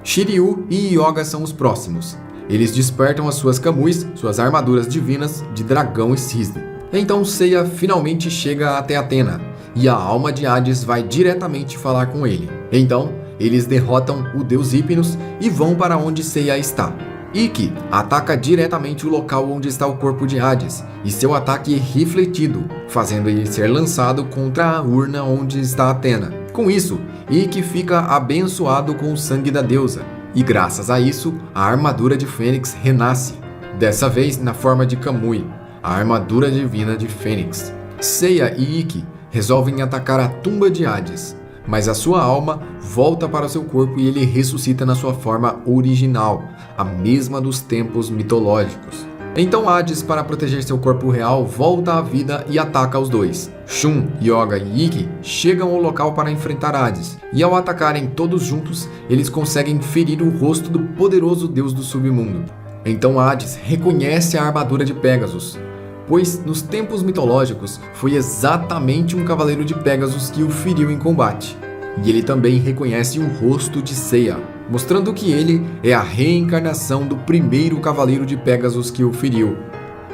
Shiryu e Yoga são os próximos. Eles despertam as suas Kamuis, suas armaduras divinas de dragão e cisne. Então Seiya finalmente chega até Atena, e a alma de Hades vai diretamente falar com ele. Então, eles derrotam o deus Hypnos e vão para onde Seiya está. Ikki ataca diretamente o local onde está o corpo de Hades, e seu ataque é refletido, fazendo ele ser lançado contra a urna onde está Atena. Com isso, Ikki fica abençoado com o sangue da deusa, e graças a isso, a armadura de Fênix renasce, dessa vez na forma de Kamui, a armadura divina de Fênix. Seiya e Ikki resolvem atacar a tumba de Hades, mas a sua alma volta para o seu corpo e ele ressuscita na sua forma original, a mesma dos tempos mitológicos. Então Hades, para proteger seu corpo real, volta à vida e ataca os dois. Shun, Yoga e Ikki chegam ao local para enfrentar Hades, e ao atacarem todos juntos, eles conseguem ferir o rosto do poderoso deus do submundo. Então Hades reconhece a armadura de Pégasus, pois nos tempos mitológicos foi exatamente um cavaleiro de Pégasus que o feriu em combate. E ele também reconhece o rosto de Seiya, mostrando que ele é a reencarnação do primeiro cavaleiro de Pégasus que o feriu.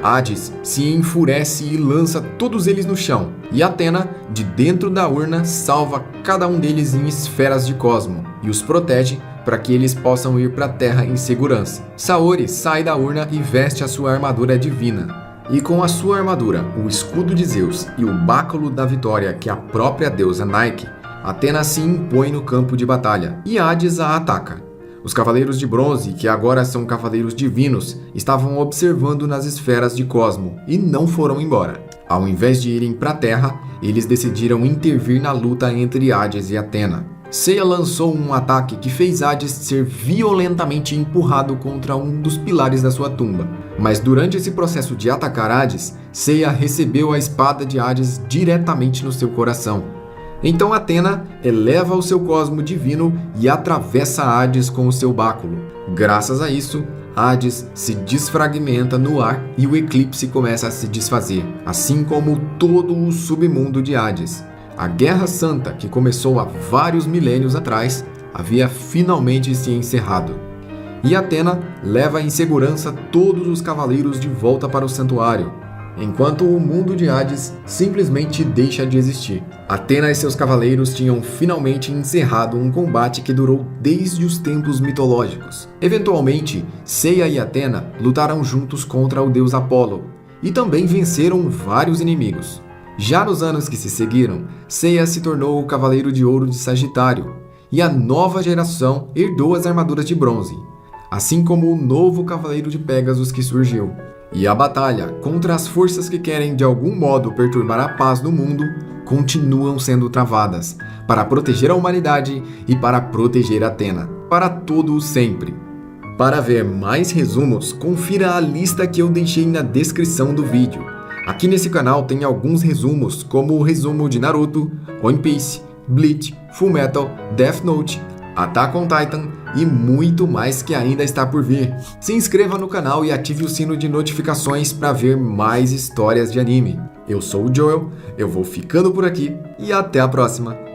Hades se enfurece e lança todos eles no chão, e Athena, de dentro da urna, salva cada um deles em esferas de cosmo e os protege para que eles possam ir para a Terra em segurança. Saori sai da urna e veste a sua armadura divina. E com a sua armadura, o escudo de Zeus e o báculo da vitória que a própria deusa Nike, Athena se impõe no campo de batalha e Hades a ataca. Os Cavaleiros de Bronze, que agora são Cavaleiros Divinos, estavam observando nas esferas de Cosmo e não foram embora. Ao invés de irem para a Terra, eles decidiram intervir na luta entre Hades e Athena. Seiya lançou um ataque que fez Hades ser violentamente empurrado contra um dos pilares da sua tumba. Mas durante esse processo de atacar Hades, Seiya recebeu a espada de Hades diretamente no seu coração. Então Athena eleva o seu cosmo divino e atravessa Hades com o seu báculo. Graças a isso, Hades se desfragmenta no ar e o eclipse começa a se desfazer, assim como todo o submundo de Hades. A Guerra Santa, que começou há vários milênios atrás, havia finalmente se encerrado. E Athena leva em segurança todos os cavaleiros de volta para o santuário, enquanto o mundo de Hades simplesmente deixa de existir. Athena e seus cavaleiros tinham finalmente encerrado um combate que durou desde os tempos mitológicos. Eventualmente, Seiya e Athena lutaram juntos contra o deus Apolo, e também venceram vários inimigos. Já nos anos que se seguiram, Seiya se tornou o Cavaleiro de Ouro de Sagitário, e a nova geração herdou as armaduras de bronze, assim como o novo Cavaleiro de Pégasus que surgiu. E a batalha contra as forças que querem de algum modo perturbar a paz no mundo continuam sendo travadas, para proteger a humanidade e para proteger Athena, para todo o sempre. Para ver mais resumos, confira a lista que eu deixei na descrição do vídeo. Aqui nesse canal tem alguns resumos, como o resumo de Naruto, One Piece, Bleach, Fullmetal, Death Note, Attack on Titan e muito mais que ainda está por vir. Se inscreva no canal e ative o sino de notificações para ver mais histórias de anime. Eu sou o Joel, eu vou ficando por aqui e até a próxima!